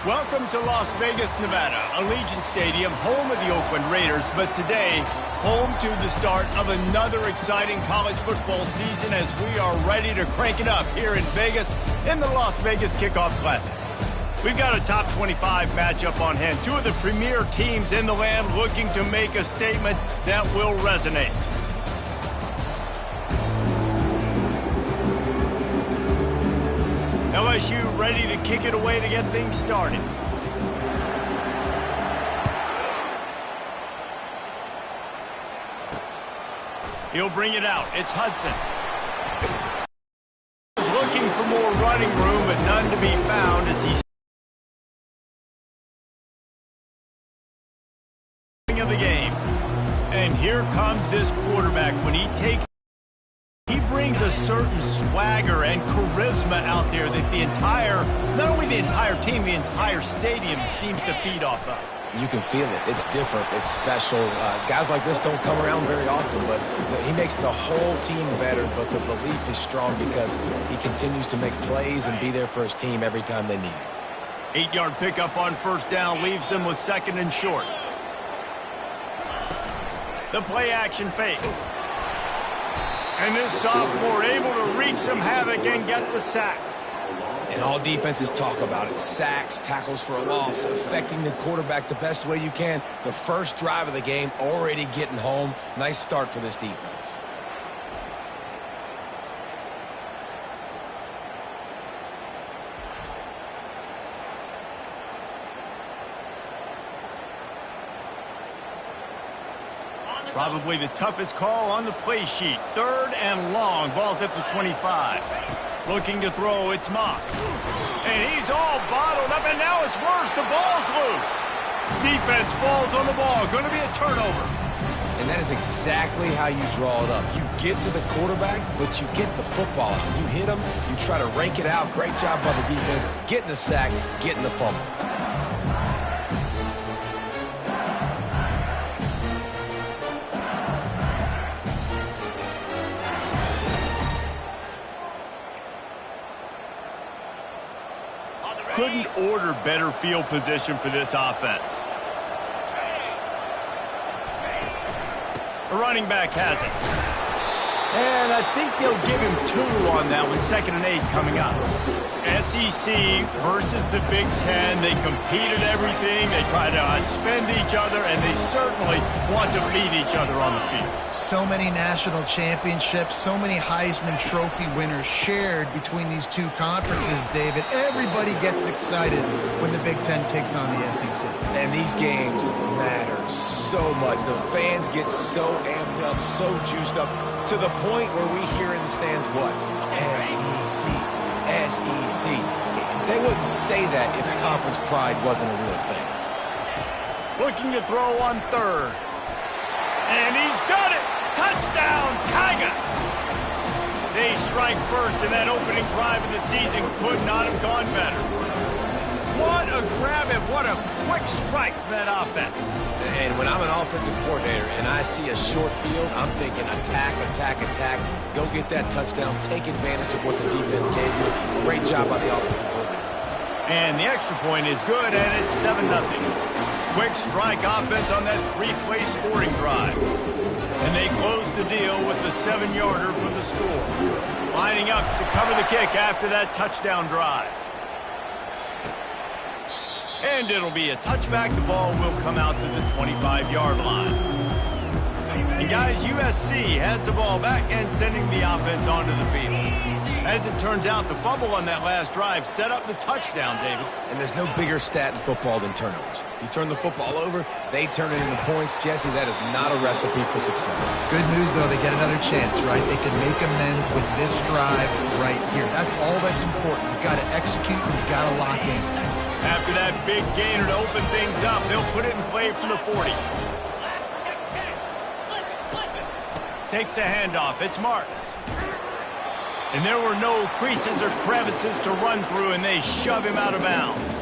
Welcome to Las Vegas, Nevada, Allegiant Stadium, home of the Oakland Raiders, but today, home to the start of another exciting college football season as we are ready to crank it up here in Vegas in the Las Vegas Kickoff Classic. We've got a top 25 matchup on hand, two of the premier teams in the land looking to make a statement that will resonate. LSU ready to kick it away to get things started. He'll bring it out. It's Hudson. He's looking for more running room, but none to be found as he's of the game. And here comes this quarterback. When he takes, he brings a certain swagger and charisma out there that the entire, not only the entire team, the entire stadium seems to feed off of. You can feel it. It's different. It's special. Guys like this don't come around very often, but he makes the whole team better, but the belief is strong because he continues to make plays and be there for his team every time they need. 8-yard pickup on first down leaves them with second and short. The play action fake. And this sophomore able to wreak some havoc and get the sack. And all defenses talk about it. Sacks, tackles for a loss, affecting the quarterback the best way you can. The first drive of the game, already getting home. Nice start for this defense. Probably the toughest call on the play sheet. Third and long. Ball's at the 25. Looking to throw, it's Moss. And he's all bottled up, and now it's worse. The ball's loose. Defense falls on the ball. Going to be a turnover. And that is exactly how you draw it up. You get to the quarterback, but you get the football out. You hit him, you try to rank it out. Great job by the defense. Getting the sack, getting the fumble. Couldn't order better field position for this offense. The running back has it. And I think they'll give him 2 on that one. 2nd and 8 coming up. SEC versus the Big Ten. They compete at everything. They try to outspend each other, and they certainly want to beat each other on the field. So many national championships, so many Heisman Trophy winners shared between these two conferences, David. Everybody gets excited when the Big Ten takes on the SEC. And these games matter so much. The fans get so amped up, so juiced up, to the point where we hear in the stands, what? SEC. SEC. They wouldn't say that if conference pride wasn't a real thing. Looking to throw on third. And he's got it! Touchdown, Tigers! They strike first, and that opening drive of the season could not have gone better. What a grab and what a quick strike from that offense. And when I'm an offensive coordinator and I see a short field, I'm thinking attack, attack, attack. Go get that touchdown. Take advantage of what the defense gave you. Great job by the offensive coordinator. And the extra point is good, and it's 7-0. quick strike offense on that 3-play scoring drive. And they close the deal with the 7-yarder for the score. Lining up to cover the kick after that touchdown drive. And it'll be a touchback. The ball will come out to the 25-yard line. And guys, USC has the ball back and sending the offense onto the field. As it turns out, the fumble on that last drive set up the touchdown, David. And there's no bigger stat in football than turnovers. You turn the football over, they turn it into points. Jesse, that is not a recipe for success. Good news, though, they get another chance, right? They can make amends with this drive right here. That's all that's important. You've got to execute and you've got to lock in. After that big gainer to open things up, they'll put it in play from the 40. Takes a handoff. It's Marks. And there were no creases or crevices to run through, and they shove him out of bounds.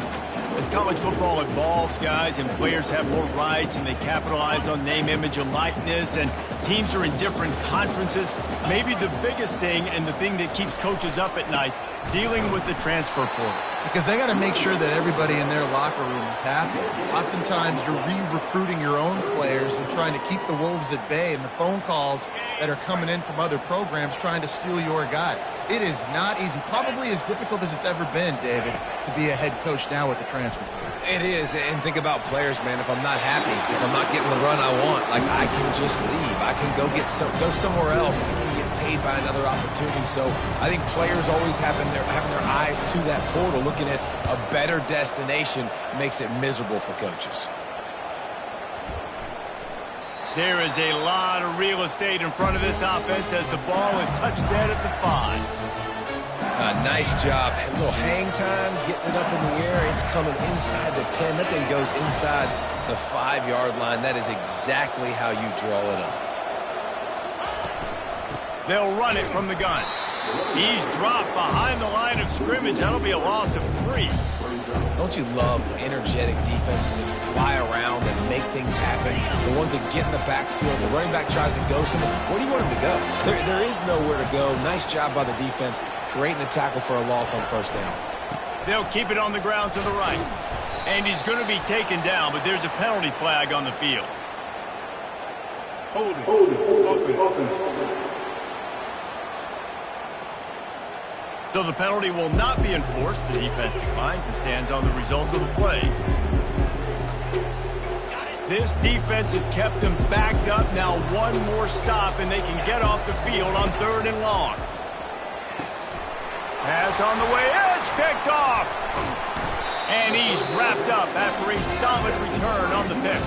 As college football evolves, guys, and players have more rights, and they capitalize on name, image, and likeness, and teams are in different conferences, maybe the biggest thing and the thing that keeps coaches up at night, dealing with the transfer portal. Because they got to make sure that everybody in their locker room is happy. Oftentimes, you're re-recruiting your own players and trying to keep the wolves at bay, and the phone calls that are coming in from other programs trying to steal your guys. It is not easy. Probably as difficult as it's ever been, David, to be a head coach now with the transfer portal. It is, and think about players, man. If I'm not happy, if I'm not getting the run I want, like I can just leave. I can go somewhere else. I can get paid by another opportunity. So I think players always having their eyes to that portal, looking at a better destination, makes it miserable for coaches. There is a lot of real estate in front of this offense as the ball is touched dead at the 5. Nice job. A little hang time, getting it up in the air. It's coming inside the 10. That thing goes inside the 5-yard line. That is exactly how you draw it up. They'll run it from the gun. He's dropped behind the line of scrimmage. That'll be a loss of 3. Don't you love energetic defenses that fly around and make things happen? The ones that get in the backfield, the running back tries to go somewhere. Where do you want him to go? There is nowhere to go. Nice job by the defense, creating the tackle for a loss on first down. They'll keep it on the ground to the right. And he's going to be taken down, but there's a penalty flag on the field. Hold it. So the penalty will not be enforced. The defense declines and stands on the result of the play. This defense has kept them backed up. Now one more stop, and they can get off the field on 3rd and long. Pass on the way. It's picked off. And he's wrapped up after a solid return on the pick.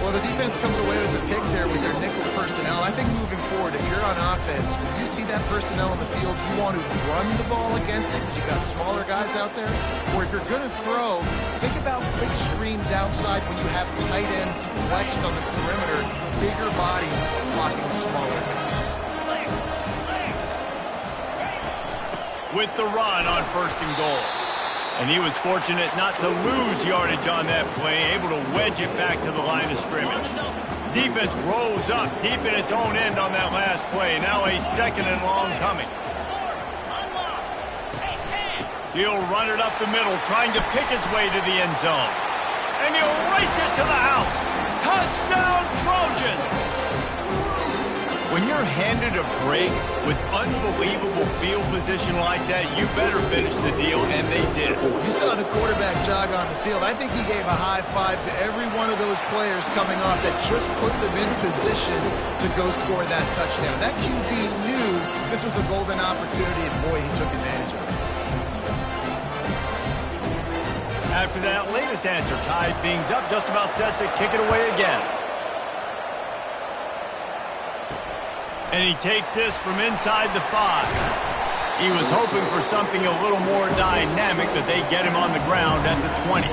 Well, the defense comes away with the pick there with their nickel personnel. I think moving forward, if you're on offense, when you see that personnel on the field, you want to run the ball against it because you've got smaller guys out there. Or if you're going to throw, think about quick screens outside when you have tight ends flexed on the perimeter, bigger bodies blocking smaller guys. With the run on 1st and goal. And he was fortunate not to lose yardage on that play, able to wedge it back to the line of scrimmage. Defense rose up deep in its own end on that last play. Now a 2nd and long coming. He'll run it up the middle, trying to pick its way to the end zone. And he'll race it to the house. Touchdown, Trojans! When you're handed a break with unbelievable field position like that, you better finish the deal, and they did. You saw the quarterback jog on the field. I think he gave a high five to every one of those players coming off that just put them in position to go score that touchdown. That QB knew this was a golden opportunity, and boy, he took advantage of it. After that latest answer tied things up, just about set to kick it away again. And he takes this from inside the 5. He was hoping for something a little more dynamic, but they get him on the ground at the 20.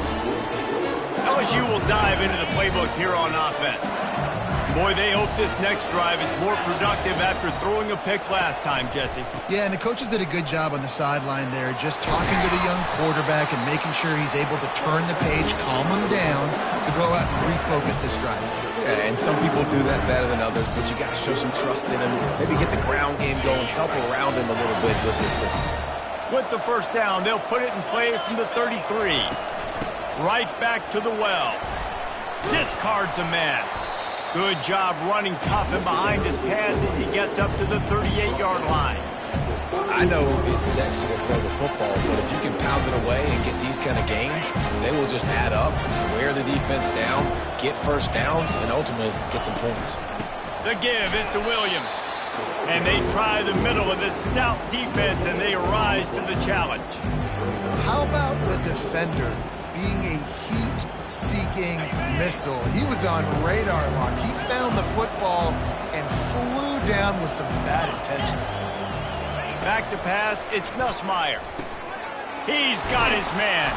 LSU will dive into the playbook here on offense. Boy, they hope this next drive is more productive after throwing a pick last time, Jesse. Yeah, and the coaches did a good job on the sideline there, just talking to the young quarterback and making sure he's able to turn the page, calm him down, to go out and refocus this drive. Yeah, and some people do that better than others, but you got to show some trust in him. Maybe get the ground game going, help around him a little bit with this system. With the 1st down, they'll put it in play from the 33. Right back to the well. Discards a man. Good job running tough and behind his pads as he gets up to the 38-yard line. I know it's sexy to throw the football, but if you can pound it away and get these kind of gains, they will just add up, wear the defense down, get first downs, and ultimately get some points. The give is to Williams. And they try the middle of this stout defense, and they rise to the challenge. How about the defender being a heat-seeking missile? He was on radar lock. He found the football and flew down with some bad intentions. Back to pass, it's Nussmeier. He's got his man.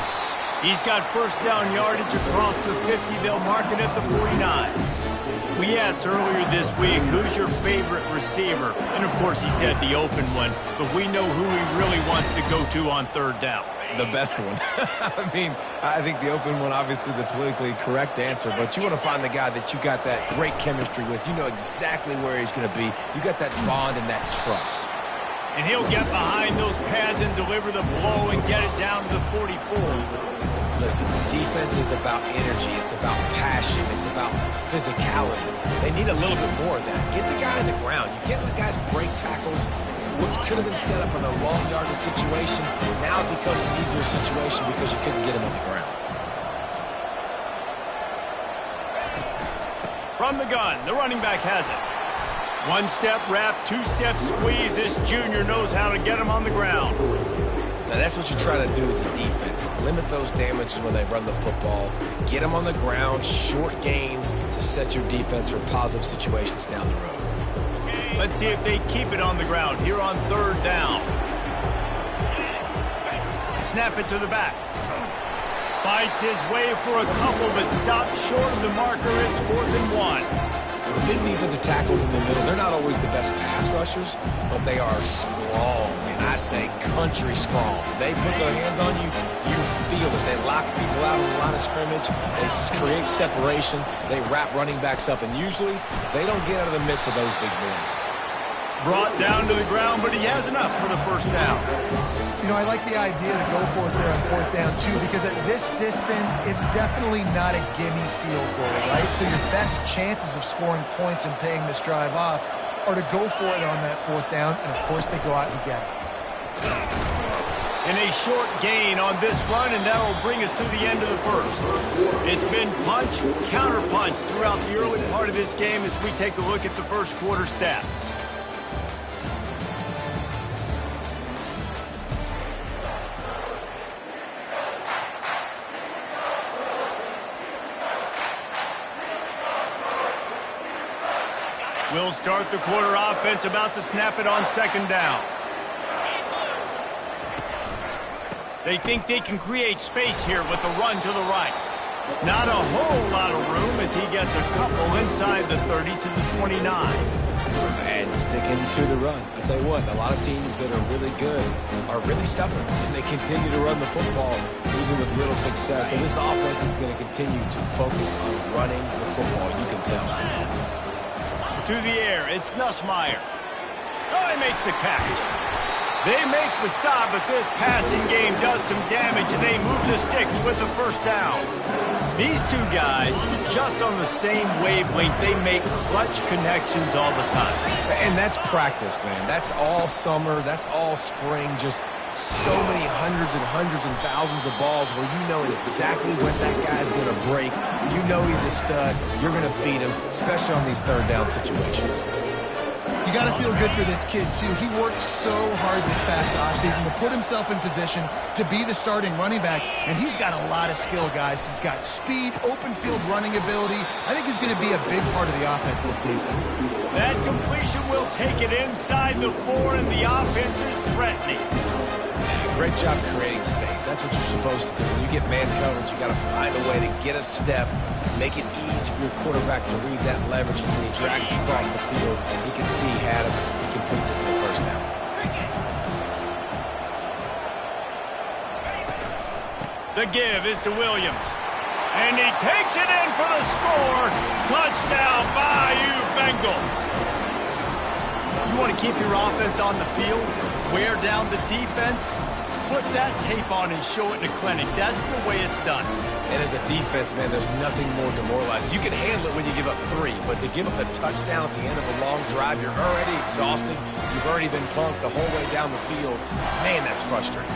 He's got first down yardage across the 50. They'll mark it at the 49. We asked earlier this week, who's your favorite receiver? And, of course, he said the open one, but we know who he really wants to go to on third down. The best one. I mean, I think the open one, obviously the politically correct answer, but you want to find the guy that you got that great chemistry with. You know exactly where he's going to be. You got that bond and that trust. And he'll get behind those pads and deliver the blow and get it down to the 44. Listen, defense is about energy. It's about passion. It's about physicality. They need a little bit more of that. Get the guy on the ground. You can't let guys break tackles. What could have been set up in a long yardage situation, now it becomes an easier situation because you couldn't get him on the ground. From the gun, the running back has it. One-step wrap, two-step squeeze. This junior knows how to get him on the ground. Now, that's what you try to do as a defense. Limit those damages when they run the football. Get them on the ground, short gains to set your defense for positive situations down the road. Let's see if they keep it on the ground here on third down. Snap it to the back. Fights his way for a couple, but stops short of the marker. It's 4th and 1. The big defensive tackles in the middle, they're not always the best pass rushers, but they are strong, and I say country strong. They put their hands on you, you feel it. They lock people out on the line of scrimmage. They create separation. They wrap running backs up, and usually they don't get out of the midst of those big boys. Brought down to the ground, but he has enough for the first down. You know, I like the idea to go for it there on 4th down, too, because at this distance, it's definitely not a gimme field goal, right? So your best chances of scoring points and paying this drive off are to go for it on that 4th down, and, of course, they go out and get it. And a short gain on this run, and that will bring us to the end of the first. It's been punch, counter-punch throughout the early part of this game as we take a look at the first quarter stats. We'll start the quarter offense, about to snap it on 2nd down. They think they can create space here with a run to the right. Not a whole lot of room as he gets a couple inside the 30 to the 29. And sticking to the run. I'll tell you what, a lot of teams that are really good are really stubborn, and they continue to run the football even with little success. So this offense is going to continue to focus on running the football, you can tell. To the air, it's Nussmeier. Oh, he makes the catch. They make the stop, but this passing game does some damage, and they move the sticks with the first down. These two guys, just on the same wavelength, they make clutch connections all the time. And that's practice, man. That's all summer. That's all spring. Just so many hundreds and thousands of balls where you know exactly when that guy's going to break. You know he's a stud. You're going to feed him, especially on these third down situations. You got to feel good for this kid, too. He worked so hard this past offseason to put himself in position to be the starting running back, and he's got a lot of skill, guys. He's got speed, open field running ability. I think he's going to be a big part of the offense this season. That completion will take it inside the 4, and the offense is threatening. Great job creating space. That's what you're supposed to do. When you get man coverage, you got to find a way to get a step, make it easy for your quarterback to read that leverage, and when he drags across the field, he can see he had him. He completes it for the first down. The give is to Williams. And he takes it in for the score. Touchdown, Bayou Bengals. You want to keep your offense on the field, wear down the defense? put that tape on and show it in the clinic. That's the way it's done. And as a defense, man, there's nothing more demoralizing. You can handle it when you give up 3, but to give up the touchdown at the end of a long drive, you're already exhausted. You've already been punked the whole way down the field. Man, that's frustrating.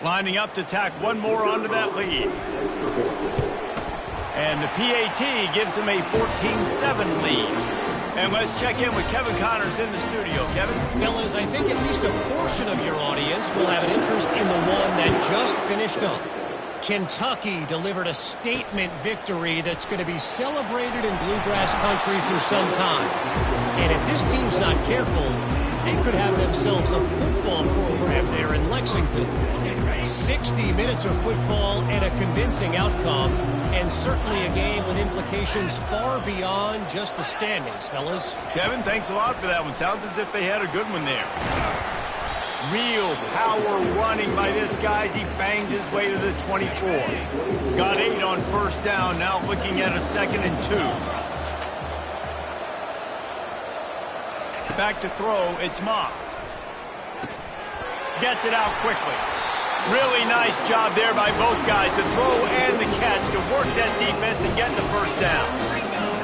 Lining up to tack one more onto that lead. And the PAT gives them a 14-7 lead. And let's check in with Kevin Connors in the studio. Kevin? Fellas, I think at least a portion of your audience will have an interest in the one that just finished up. Kentucky delivered a statement victory that's going to be celebrated in Bluegrass country for some time. And if this team's not careful, they could have themselves a football program there in Lexington. 60 minutes of football and a convincing outcome, and certainly a game with implications far beyond just the standings, fellas. Kevin, thanks a lot for that one. Sounds as if they had a good one there. Real power running by this guy as he banged his way to the 24. Got 8 on first down, now looking at a 2nd and 2. Back to throw, it's Moss. Gets it out quickly. Really nice job there by both guys to throw and the catch to work that defense and get the first down.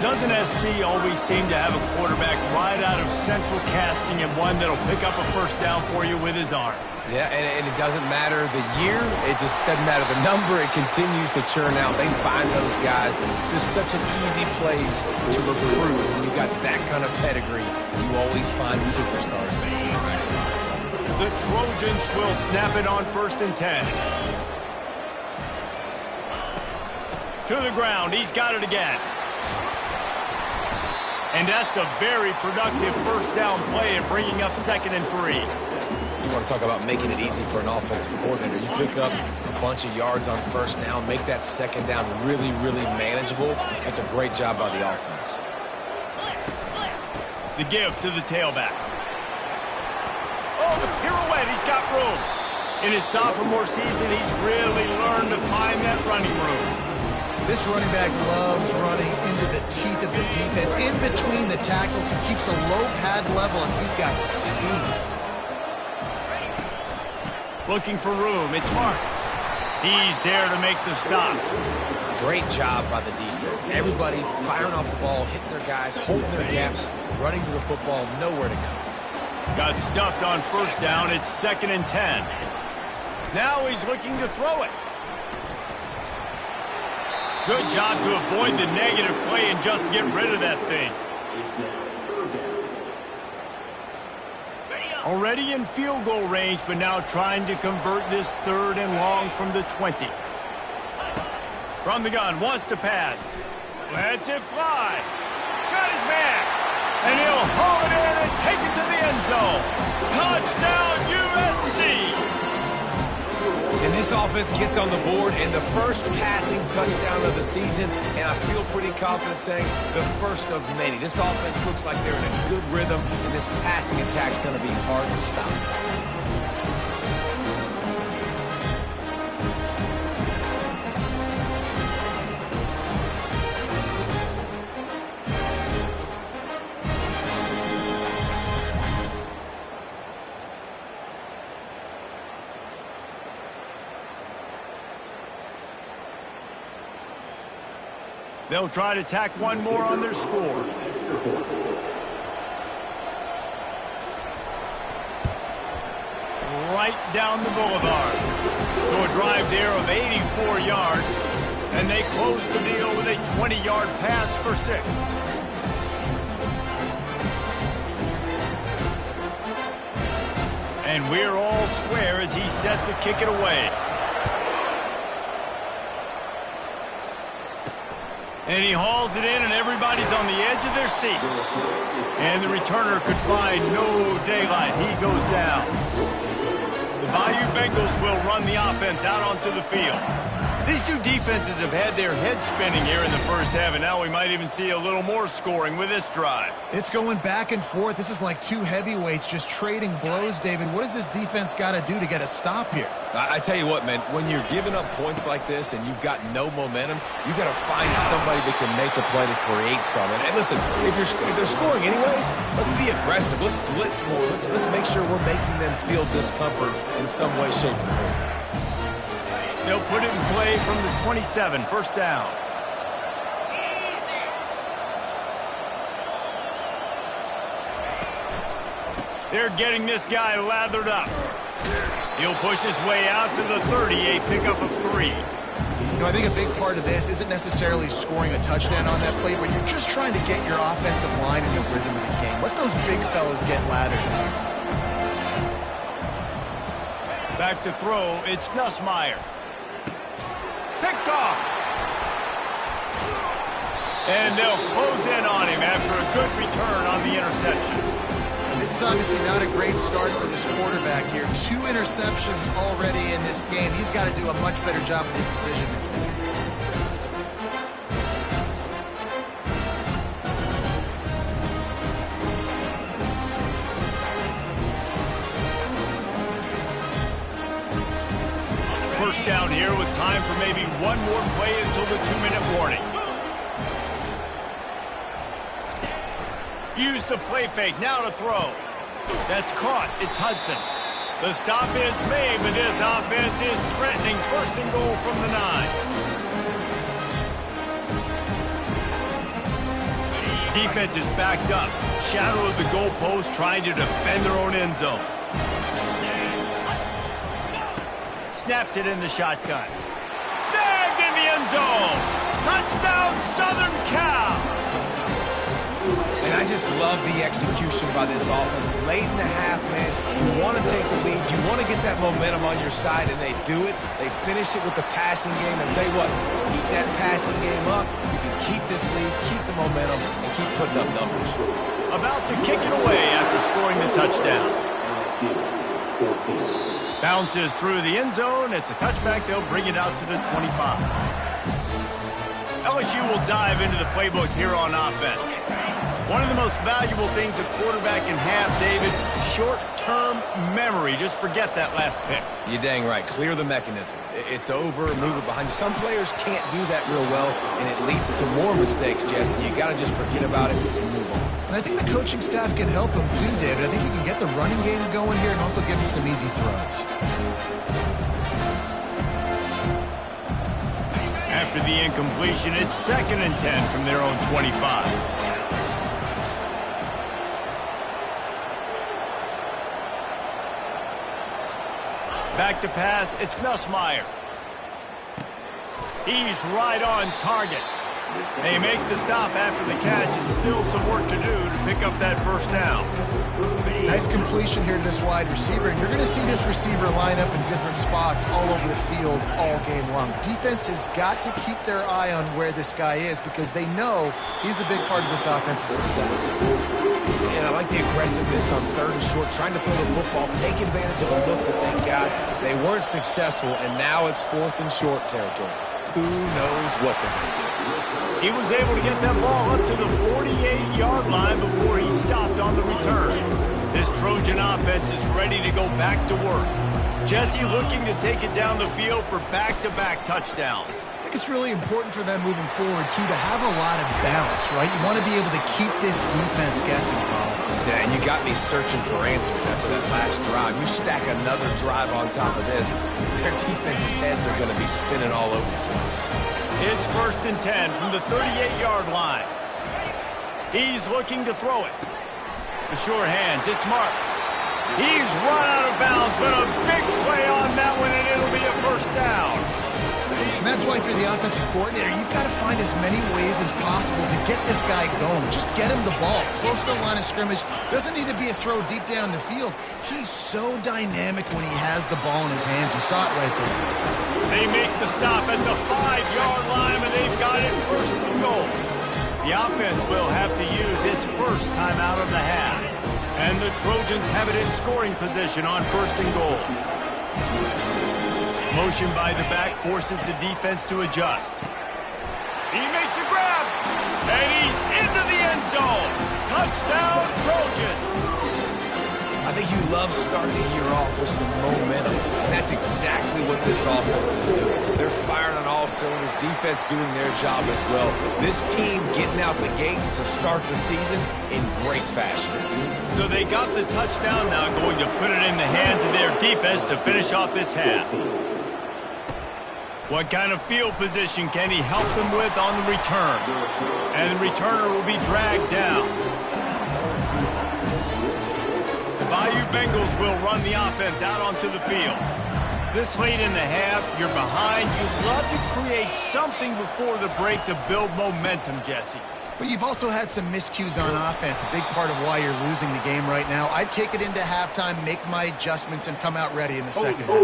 Doesn't SC always seem to have a quarterback right out of central casting and one that'll pick up a first down for you with his arm? Yeah, and it doesn't matter the year. It just doesn't matter the number. It continues to churn out. They find those guys. Just such an easy place to recruit. When you got that kind of pedigree, you always find superstars making it right spot. The Trojans will snap it on 1st and 10. To the ground. He's got it again. And that's a very productive first down play and bringing up 2nd and 3. You want to talk about making it easy for an offensive coordinator. You pick up a bunch of yards on first down, make that 2nd down really, really manageable. That's a great job by the offense. The give to the tailback. Oh, the pirouette. He's got room. In his sophomore season, he's really learned to find that running room. This running back loves running into the teeth of the defense. In between the tackles, he keeps a low pad level, and he's got some speed. Looking for room. It's Marks. He's there to make the stop. Great job by the defense. Everybody firing off the ball, hitting their guys, holding their gaps, running to the football, nowhere to go. Got stuffed on first down. It's 2nd and 10. Now he's looking to throw it. Good job to avoid the negative play and just get rid of that thing. Already in field goal range, but now trying to convert this 3rd and long from the 20. From the gun, wants to pass. Lets it fly. Got his man. And he'll haul it in and take it to the end zone. Touchdown, USC! And this offense gets on the board in the first passing touchdown of the season, and I feel pretty confident saying the first of many. This offense looks like they're in a good rhythm, and this passing attack's going to be hard to stop. They'll try to tack one more on their score. Right down the boulevard. So a drive there of 84 yards, and they close the deal with a 20-yard pass for 6. And we're all square as he's set to kick it away. And he hauls it in, and everybody's on the edge of their seats. And the returner could find no daylight. He goes down. The Bayou Bengals will run the offense out onto the field. These two defenses have had their heads spinning here in the first half, and now we might even see a little more scoring with this drive. It's going back and forth. This is like two heavyweights just trading blows, David. What does this defense got to do to get a stop here? I tell you what, man, when you're giving up points like this and you've got no momentum, you got to find somebody that can make a play to create some. And listen, if they're scoring anyways, let's be aggressive. Let's blitz more. Let's make sure we're making them feel discomfort in some way, shape, or form. They'll put it in play from the 27, first down. They're getting this guy lathered up. He'll push his way out to the 30, a pickup of 3. You know, I think a big part of this isn't necessarily scoring a touchdown on that play, but you're just trying to get your offensive line in the rhythm of the game. Let those big fellas get lathered. Back to throw, it's Nussmeier. Picked off. And they'll close in on him after a good return on the interception. This is obviously not a great start for this quarterback here. 2 interceptions already in this game. He's got to do a much better job with his decision making. First down here with time for maybe one more play until the 2-minute warning. Use the play fake, now to throw. That's caught, it's Hudson. The stop is made, but this offense is threatening first and goal from the 9. Defense is backed up. Shadow of the goalpost trying to defend their own end zone. Snaps it in the shotgun. Snagged in the end zone. Touchdown, Southern Cal. And I just love the execution by this offense. Late in the half, man, you want to take the lead. You want to get that momentum on your side, and they do it. They finish it with the passing game. And tell you what, keep that passing game up. You can keep this lead, keep the momentum, and keep putting up numbers. About to kick it away after scoring the touchdown. Bounces through the end zone. It's a touchback. They'll bring it out to the 25. LSU will dive into the playbook here on offense. One of the most valuable things a quarterback can have, David, short-term memory. Just forget that last pick. You're dang right. Clear the mechanism. It's over, move it behind you. Some players can't do that real well, and it leads to more mistakes, Jesse. You got to just forget about it and move on. And I think the coaching staff can help him too, David. I think you can get the running game going here and also give him some easy throws. After the incompletion, it's 2nd and 10 from their own 25. Back to pass, it's Nussmeier. He's right on target. They make the stop after the catch, and still some work to do to pick up that first down. Nice completion here to this wide receiver, and you're going to see this receiver line up in different spots all over the field all game long. Defense has got to keep their eye on where this guy is because they know he's a big part of this offense's success. And I like the aggressiveness on 3rd and short, trying to throw the football, take advantage of the look that they got. They weren't successful, and now it's 4th and short territory. Who knows what they're going to do? He was able to get that ball up to the 48-yard line before he stopped on the return. This Trojan offense is ready to go back to work. Jesse looking to take it down the field for back-to-back touchdowns. I think it's really important for them moving forward, too, to have a lot of balance, right? You want to be able to keep this defense guessing, Paul. Yeah, and you got me searching for answers after that last drive. You stack another drive on top of this, their defense's heads are going to be spinning all over the place. It's 1st and 10 from the 38-yard line. He's looking to throw it. The sure hands, it's Marks. He's run out of bounds, but a big play on that one, and it'll be a first down. And that's why, if you're the offensive coordinator, you've got to find as many ways as possible to get this guy going. Just get him the ball close to the line of scrimmage. Doesn't need to be a throw deep down the field. He's so dynamic when he has the ball in his hands. You saw it right there. They make the stop at the 5-yard line, and they've got it 1st and goal. The offense will have to use its first timeout of the half. And the Trojans have it in scoring position on 1st and goal. Motion by the back forces the defense to adjust. He makes a grab, and he's into the end zone. Touchdown, Trojans. I think you love starting the year off with some momentum, and that's exactly what this offense is doing. They're firing on all cylinders, defense doing their job as well. This team getting out the gates to start the season in great fashion. So they got the touchdown, now going to put it in the hands of their defense to finish off this half. What kind of field position can he help them with on the return? And the returner will be dragged down. The Bayou Bengals will run the offense out onto the field. This late in the half, you're behind. You'd love to create something before the break to build momentum, Jesse. But you've also had some miscues on offense, a big part of why you're losing the game right now. I'd take it into halftime, make my adjustments, and come out ready in the second half.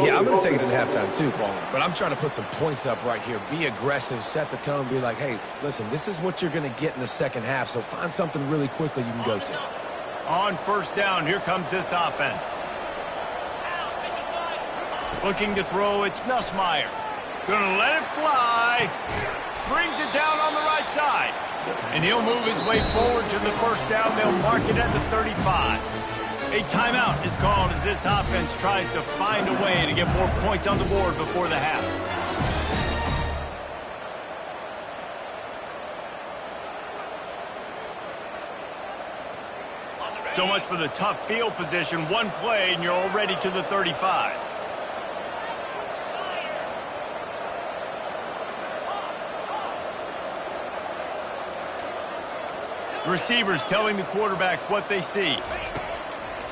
Yeah, I'm going to take it into halftime too, Paul. But I'm trying to put some points up right here. Be aggressive, set the tone, be like, hey, listen, this is what you're going to get in the second half, so find something really quickly you can go to. On first down, here comes this offense. Looking to throw, it's Nussmeier. Gonna let it fly. Brings it down on the right side. And he'll move his way forward to the first down. They'll mark it at the 35. A timeout is called as this offense tries to find a way to get more points on the board before the half. So much for the tough field position. One play and you're already to the 35. Receivers telling the quarterback what they see.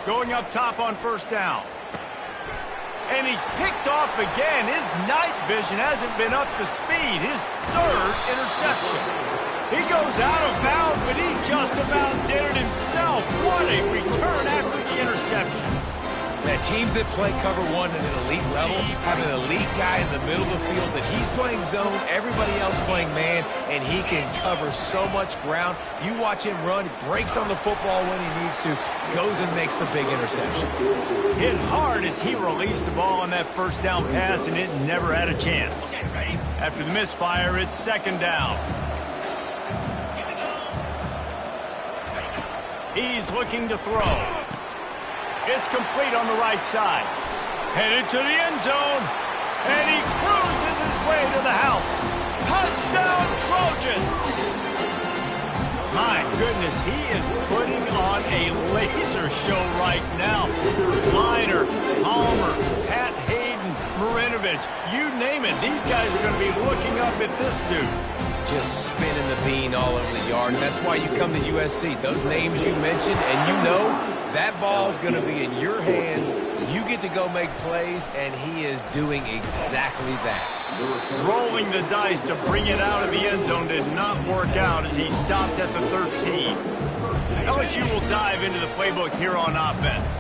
Going up top on first down. And he's picked off again. His night vision hasn't been up to speed. His third interception. He goes out of bounds, but he just about did it himself. What a return after the interception. Man, teams that play cover one at an elite level have an elite guy in the middle of the field that he's playing zone, everybody else playing man, and he can cover so much ground. You watch him run, he breaks on the football when he needs to, goes and makes the big interception. Hit hard as he released the ball on that first down pass, and it never had a chance. After the misfire, it's second down. He's looking to throw. It's complete on the right side. Headed to the end zone. And he cruises his way to the house. Touchdown, Trojans! My goodness, he is putting on a laser show right now. Liner, Palmer, Pat Hayden, Marinovich, you name it. These guys are going to be looking up at this dude. Just spinning the bean all over the yard, and that's why you come to USC. Those names you mentioned, and you know that ball's going to be in your hands. You get to go make plays, and he is doing exactly that. Rolling the dice to bring it out of the end zone did not work out as he stopped at the 13. LSU will dive into the playbook here on offense.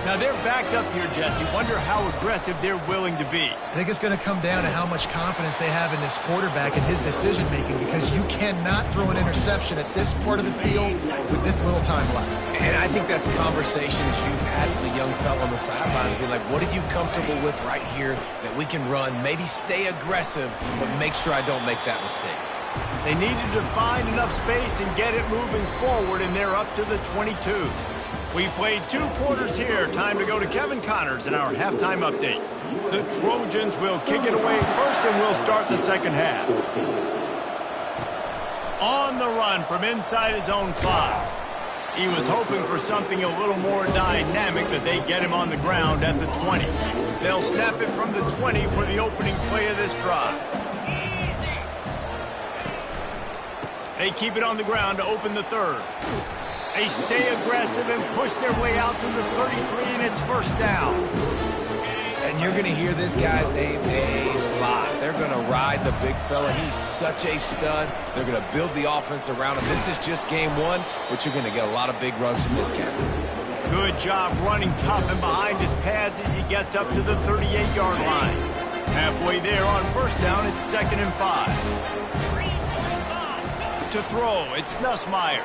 Now they're backed up here, Jesse. Wonder how aggressive they're willing to be. I think it's going to come down to how much confidence they have in this quarterback and his decision-making, because you cannot throw an interception at this part of the field with this little time left. And I think that's conversations you've had with the young fella on the sideline. Be like, what are you comfortable with right here that we can run? Maybe stay aggressive, but make sure I don't make that mistake. They needed to find enough space and get it moving forward, and they're up to the 22. We played 2 quarters here. Time to go to Kevin Connors in our halftime update. The Trojans will kick it away first, and we'll start the second half. On the run from inside his own 5. He was hoping for something a little more dynamic, but they get him on the ground at the 20. They'll snap it from the 20 for the opening play of this drive. They keep it on the ground to open the third. They stay aggressive and push their way out to the 33, and it's first down. And you're going to hear this guy's name a lot. They're going to ride the big fella. He's such a stud. They're going to build the offense around him. This is just game 1, but you're going to get a lot of big runs from this guy. Good job running tough and behind his pads as he gets up to the 38-yard line. Halfway there on first down, it's 2nd and 5. To throw, it's Nussmeier.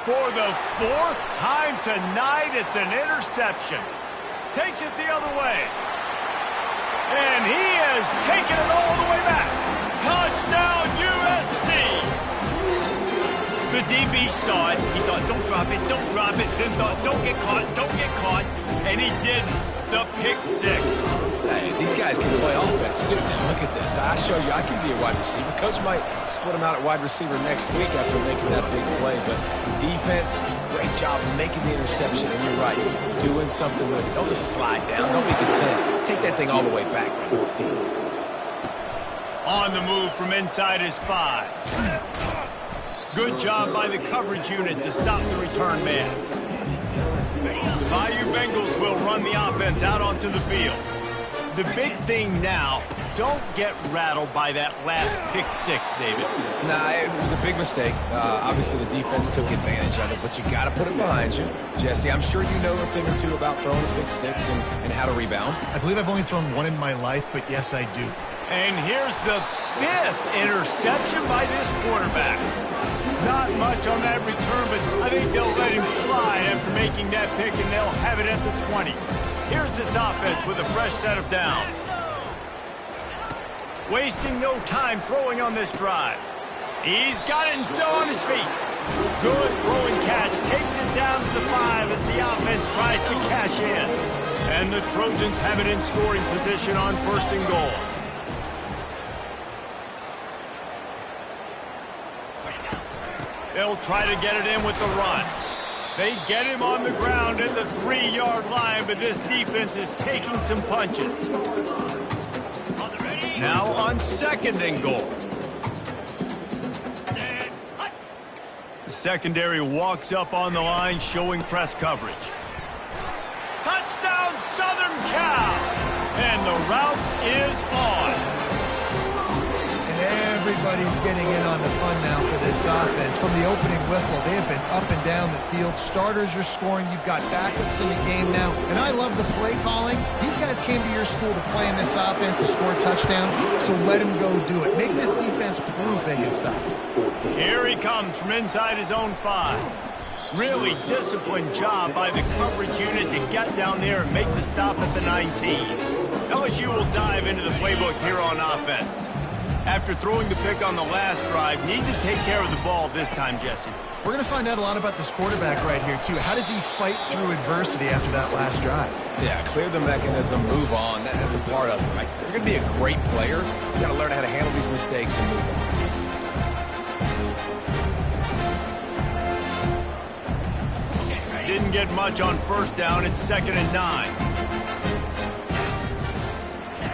For the 4th time tonight, it's an interception. Takes it the other way. And he has taken it all the way back. Touchdown, USC. The DB saw it. He thought, don't drop it, don't drop it. Then thought, don't get caught, don't get caught. And he didn't. The pick six. Hey, these guys can play offense, too. Now, look at this. I show you I can be a wide receiver. Coach might split him out at wide receiver next week after making that big play. But defense, great job making the interception. And you're right, doing something with it. Don't just slide down. Don't be content. Take that thing all the way back. On the move from inside his 5. Good job by the coverage unit to stop the return man. The Bayou Bengals will run the offense out onto the field. The big thing now, don't get rattled by that last pick six, David. Nah, it was a big mistake. Obviously, the defense took advantage of it, but you got to put it behind you. Jesse, I'm sure you know a thing or two about throwing a pick six and how to rebound. I believe I've only thrown one in my life, but yes, I do. And here's the 5th interception by this quarterback. Not much on that return, but I think they'll let him slide after making that pick, and they'll have it at the 20. Here's this offense with a fresh set of downs. Wasting no time throwing on this drive. He's got it and still on his feet. Good throwing catch. Takes it down to the 5 as the offense tries to cash in. And the Trojans have it in scoring position on 1st and goal. They'll try to get it in with the run. They get him on the ground at the 3-yard line, but this defense is taking some punches. Now on 2nd and goal. The secondary walks up on the line, showing press coverage. Touchdown, Southern Cal! And the route is on. Everybody's getting in on the fun now for this offense. From the opening whistle, they have been up and down the field. Starters are scoring. You've got backups in the game now. And I love the play calling. These guys came to your school to play in this offense to score touchdowns, so let them go do it. Make this defense prove they can stop. Here he comes from inside his own 5. Really disciplined job by the coverage unit to get down there and make the stop at the 19. LSU will dive into the playbook here on offense. After throwing the pick on the last drive, need to take care of the ball this time, Jesse. We're going to find out a lot about this quarterback right here, too. How does he fight through adversity after that last drive? Yeah, clear the mechanism, move on. That's a part of it, right? If you're going to be a great player, you got to learn how to handle these mistakes and move on. Didn't get much on 1st down. It's 2nd and 9.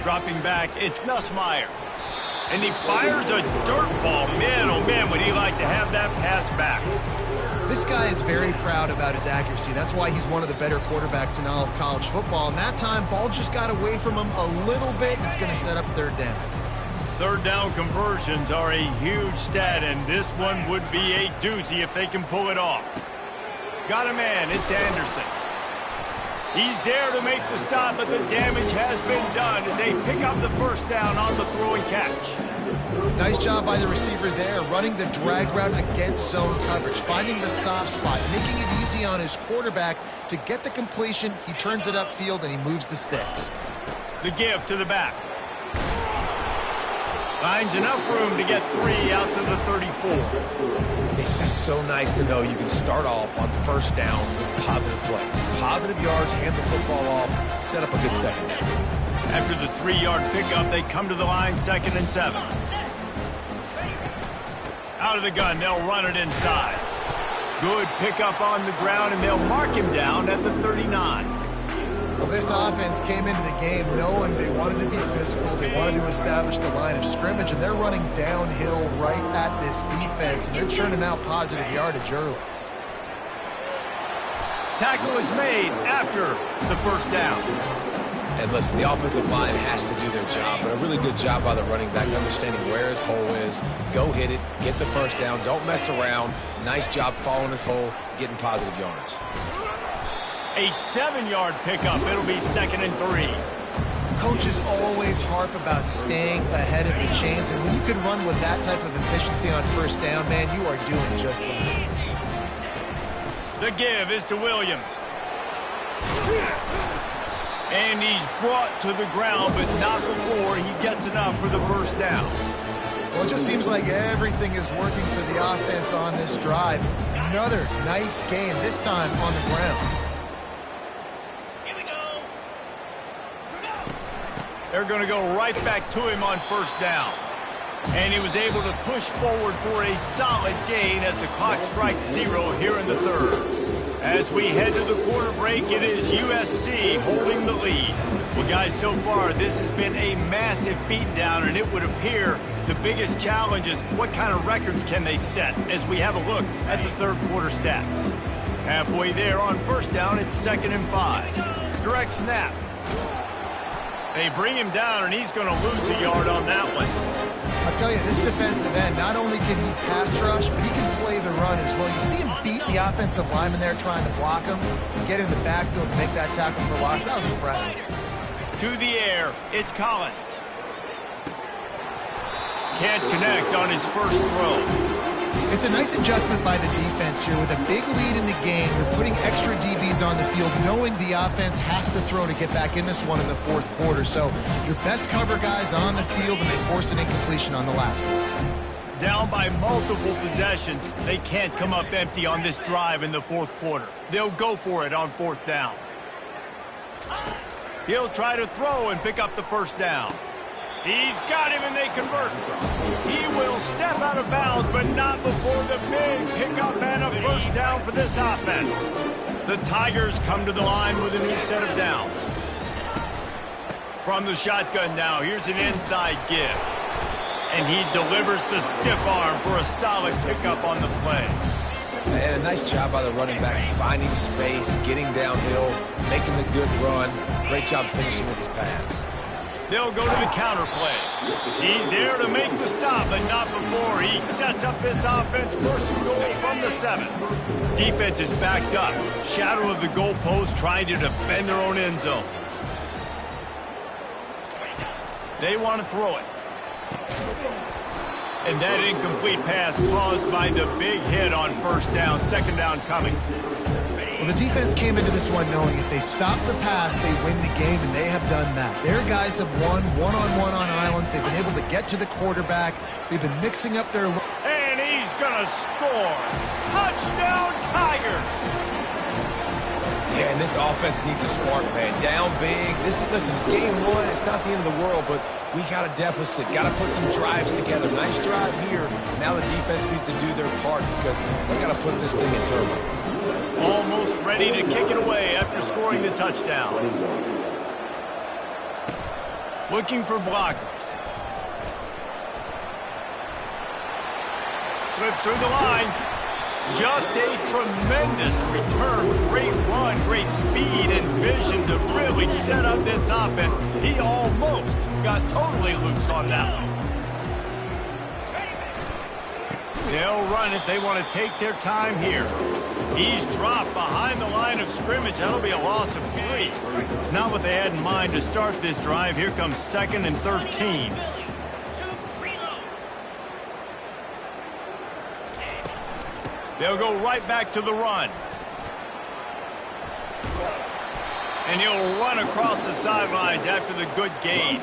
Dropping back, it's Nussmeier. And he fires a dirt ball. Man, oh man, would he like to have that pass back. This guy is very proud about his accuracy. That's why he's one of the better quarterbacks in all of college football. And that time, ball just got away from him a little bit. It's going to set up 3rd down. 3rd down conversions are a huge stat, and this one would be a doozy if they can pull it off. Got a man, it's Anderson. He's there to make the stop, but the damage has been done as they pick up the 1st down on the throwing catch. Nice job by the receiver there, running the drag route against zone coverage, finding the soft spot, making it easy on his quarterback to get the completion. He turns it upfield, and he moves the sticks. The give to the back. Finds enough room to get 3 out to the 34. It's just so nice to know you can start off on 1st down with positive plays. Positive yards, hand the football off, set up a good 2nd down. After the 3-yard pickup, they come to the line 2nd and 7. Out of the gun, they'll run it inside. Good pickup on the ground, and they'll mark him down at the 39. Well, this offense came into the game knowing they wanted to be physical. They wanted to establish the line of scrimmage, and they're running downhill right at this defense, and they're churning out positive yardage early. Tackle is made after the 1st down. And listen, the offensive line has to do their job, but a really good job by the running back, understanding where his hole is. Go hit it, get the 1st down, don't mess around. Nice job following his hole, getting positive yards. A 7-yard pickup. It'll be 2nd and 3. Coaches always harp about staying ahead of the chains, and when you can run with that type of efficiency on 1st down, man, you are doing just that. The give is to Williams. And he's brought to the ground, but not before he gets enough for the first down. Well, it just seems like everything is working for the offense on this drive. Another nice gain, this time on the ground. They're going to go right back to him on first down. And he was able to push forward for a solid gain as the clock strikes 0 here in the third. As we head to the quarter break, it is USC holding the lead. Well, guys, so far this has been a massive beatdown, and it would appear the biggest challenge is what kind of records can they set as we have a look at the third quarter stats. Halfway there on first down, it's 2nd and 5. Direct snap. They bring him down, and he's going to lose a yard on that one. I'll tell you, this defensive end, not only can he pass rush, but he can play the run as well. You see him beat the offensive lineman there trying to block him, get in the backfield to make that tackle for loss. That was impressive. To the air, it's Collins. Can't connect on his first throw. It's a nice adjustment by the defense here. With a big lead in the game, you're putting extra DBs on the field, knowing the offense has to throw to get back in this one in the fourth quarter. So your best cover guys on the field, and they force an incompletion on the last one. Down by multiple possessions, they can't come up empty on this drive in the fourth quarter. They'll go for it on fourth down. He'll try to throw and pick up the first down. He's got him, and they convert. He will step out of bounds, but not before the big pickup and a first down for this offense. The Tigers come to the line with a new set of downs. From the shotgun now, here's an inside give. And he delivers the stiff arm for a solid pickup on the play. And a nice job by the running back, finding space, getting downhill, making the good run. Great job finishing with his pads. They'll go to the counter play. He's there to make the stop, but not before he sets up this offense. First and goal from the 7. Defense is backed up. Shadow of the goalpost, trying to defend their own end zone. They want to throw it. And that incomplete pass caused by the big hit on first down. Second down coming. Well, the defense came into this one knowing if they stop the pass, they win the game, and they have done that. Their guys have won one-on-one on islands. They've been able to get to the quarterback. They've been mixing up their... And he's going to score. Touchdown, Tigers! Yeah, and this offense needs a spark, man. Down big. Listen, it's game one. It's not the end of the world, but we got a deficit. Got to put some drives together. Nice drive here. Now the defense needs to do their part because they got to put this thing in turbo. Almost ready to kick it away after scoring the touchdown. Looking for blockers. Slips through the line. Just a tremendous return. Great run, great speed and vision to really set up this offense. He almost got totally loose on that one. They'll run it. They want to take their time here. He's dropped behind the line of scrimmage. That'll be a loss of 3. Not what they had in mind to start this drive. Here comes 2nd and 13. They'll go right back to the run. And he'll run across the sidelines after the good gain.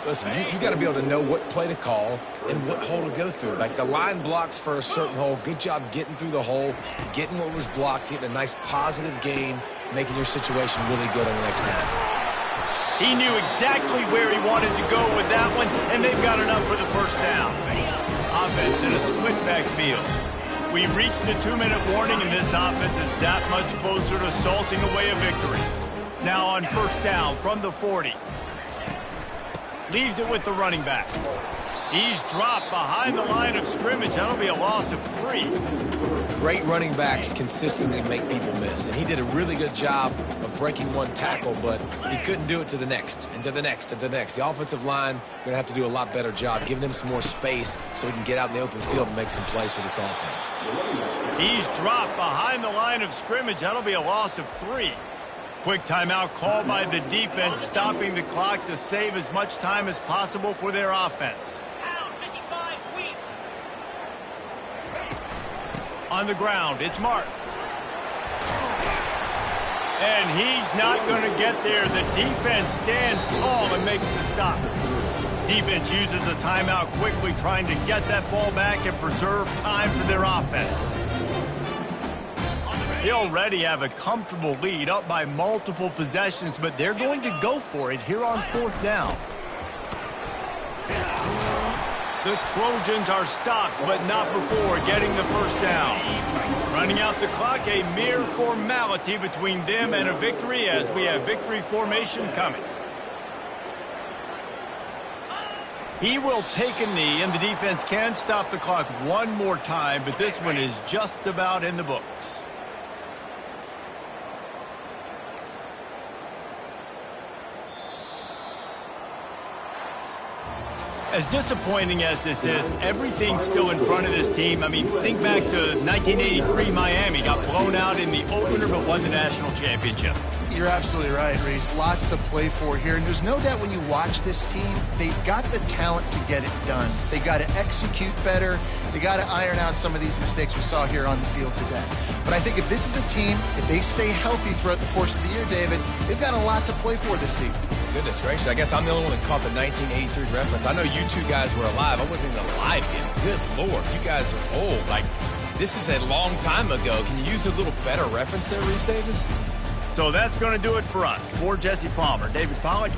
Listen, you got to be able to know what play to call and what hole to go through. Like the line blocks for a certain hole. Good job getting through the hole, getting what was blocked, getting a nice positive gain, making your situation really good on the next down. He knew exactly where he wanted to go with that one, and they've got enough for the first down. Offense in a split backfield. We reached the 2-minute warning, and this offense is that much closer to salting away a victory. Now on first down from the 40. Leaves it with the running back. He's dropped behind the line of scrimmage. That'll be a loss of 3. Great running backs consistently make people miss, and he did a really good job of breaking one tackle, but he couldn't do it to the next, and to the next, and to the next. The offensive line going to have to do a lot better job, giving him some more space so he can get out in the open field and make some plays for this offense. He's dropped behind the line of scrimmage. That'll be a loss of 3. Quick timeout called by the defense, stopping the clock to save as much time as possible for their offense. On the ground, it's Marks. And he's not going to get there. The defense stands tall and makes the stop. Defense uses a timeout quickly, trying to get that ball back and preserve time for their offense. They already have a comfortable lead, up by multiple possessions, but they're going to go for it here on 4th down. The Trojans are stopped, but not before getting the first down. Running out the clock, a mere formality between them and a victory as we have victory formation coming. He will take a knee, and the defense can stop the clock one more time, but this one is just about in the books. As disappointing as this is, everything's still in front of this team. I mean, think back to 1983 Miami. Got blown out in the opener but won the national championship. You're absolutely right, Reese. Lots to play for here. And there's no doubt when you watch this team, they've got the talent to get it done. They got to execute better. They got to iron out some of these mistakes we saw here on the field today. But I think if this is a team, if they stay healthy throughout the course of the year, David, they've got a lot to play for this season. Goodness gracious, I guess I'm the only one that caught the 1983 reference. I know you two guys were alive. I wasn't even alive yet. Good Lord, you guys are old. Like, this is a long time ago. Can you use a little better reference there, Reese Davis? So that's going to do it for us. For Jesse Palmer, David Pollack.